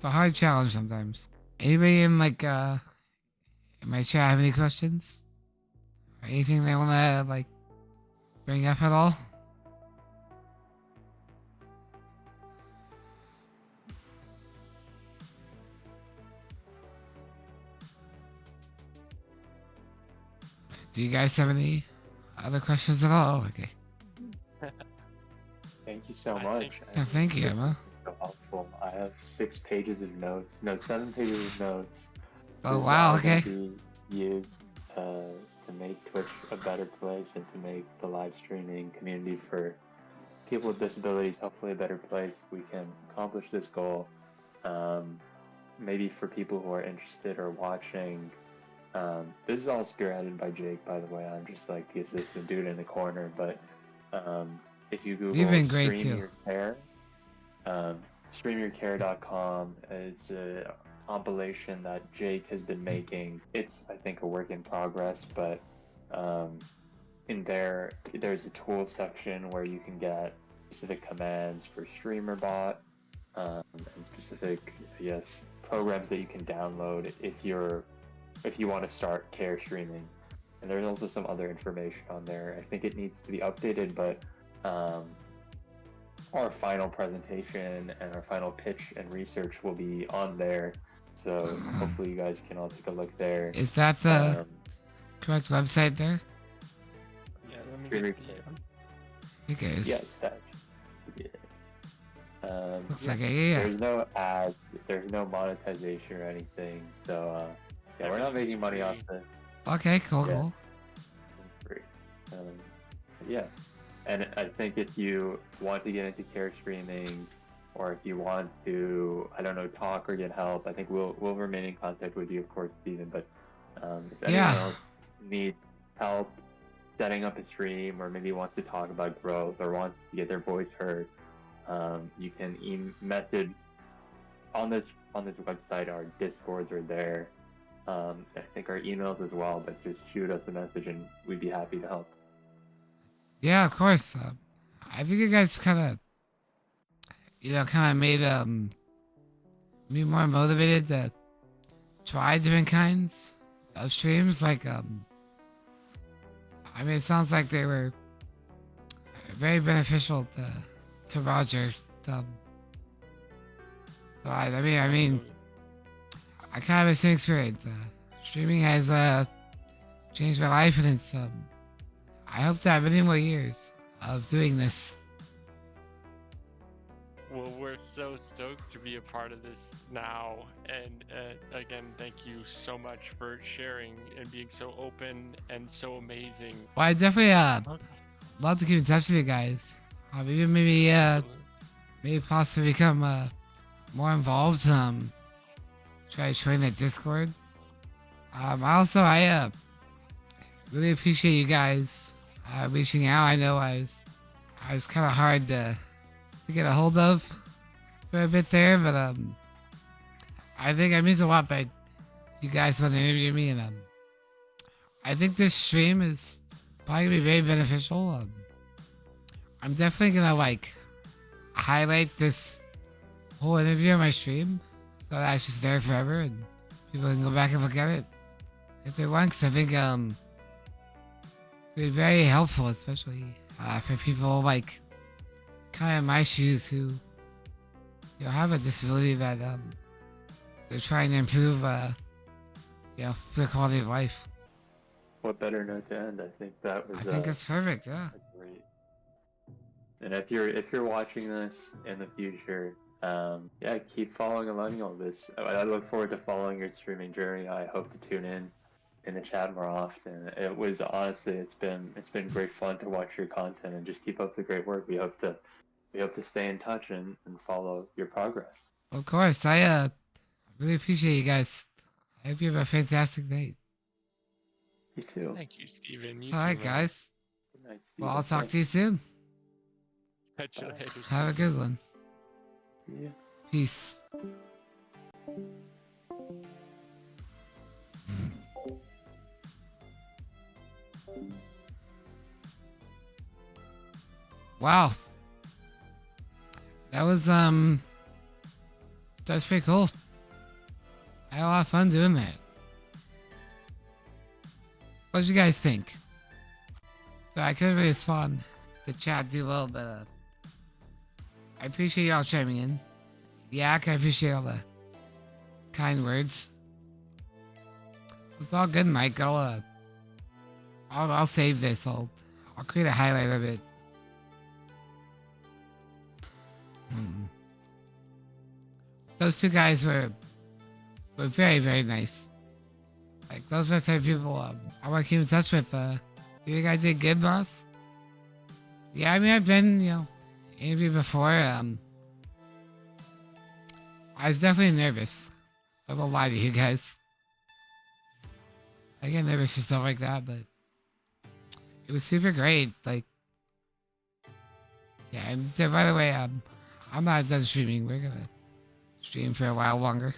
hard challenge sometimes. Anybody in my chat have any questions? Or anything they wanna bring up at all? Do you guys have any other questions at all? Okay. Thank you so much. Yeah, thank you, Emma. So helpful. I have 6 pages of notes. No, 7 pages of notes. Oh wow, okay. Be used to make Twitch a better place and to make the live streaming community for people with disabilities hopefully a better place. If we can accomplish this goal. Maybe for people who are interested or watching. This is all spearheaded by Jake, by the way. I'm just like the assistant dude in the corner, but if you Google You've been great StreamYourCare, StreamYourCare.com is a compilation that Jake has been making. It's, I think, a work in progress, but in there's a tools section where you can get specific commands for StreamerBot and specific, programs that you can download if you want to start care streaming. And there's also some other information on there. I think it needs to be updated, but our final presentation and our final pitch and research will be on there. So hopefully you guys can all take a look there. Is that the correct website there? Yeah, let me get Okay. Yeah, that. Yeah. Looks like it, yeah. There's no ads, there's no monetization or anything. So yeah, we're not making money off this. Okay, cool, Yeah. cool. It's free. Yeah, and I think if you want to get into care streaming, or if you want to, I don't know, talk or get help, I think we'll remain in contact with you, of course, Steven. But if anyone Yeah. else needs help setting up a stream, or maybe wants to talk about growth, or wants to get their voice heard, you can message on this website. Our Discords are there. I think our emails as well. But just shoot us a message, and we'd be happy to help. Yeah, of course. I think you guys kind of made me more motivated to try different kinds of streams. Like, I mean, it sounds like they were very beneficial to Roger. So I mean, I kind of have the same experience. Streaming has changed my life, and it's I hope to have many more years of doing this. Well, we're so stoked to be a part of this now, and again, thank you so much for sharing and being so open and so amazing. Well, I definitely love to keep in touch with you guys. Maybe possibly become more involved. Try to join that Discord. I really appreciate you guys reaching out. I know I was kind of hard to get a hold of for a bit there, but I think it means a lot that you guys want to interview me, and I think this stream is probably gonna be very beneficial. I'm definitely gonna highlight this whole interview on my stream, so that's just there forever, and people can go back and look at it if they want. Cause I think it'll be very helpful, especially for people kind of my shoes who have a disability that they're trying to improve their quality of life. What better note to end? I think that was. I think that's perfect. Yeah. Great. And if you're watching this in the future, yeah, keep following Illenial. I look forward to following your streaming journey. I hope to tune in the chat more often. It was honestly, it's been great fun to watch your content, and just keep up the great work. We hope to stay in touch and follow your progress. Of course, I really appreciate you guys. I hope you have a fantastic night. You too. Thank you, Steven. All right, guys. Good night, Steven. Well, I'll talk to you soon. Catch you later. Have a good one. See ya. Peace. Wow. That was that's pretty cool. I had a lot of fun doing that. What did you guys think? So I couldn't really respond to chat too well, but I appreciate y'all chiming in. Yak, I appreciate all the kind words. It's all good, Mike. I'll save this. I'll create a highlight of it. Those two guys were very, very nice. Those are the type of people I want to keep in touch with. Do you think I did good, boss? Yeah, I mean, I've been, interviewed before. I was definitely nervous. I won't lie to you guys. I get nervous and stuff like that, but it was super great. Yeah, and by the way, I'm not done streaming. We're gonna stream for a while longer.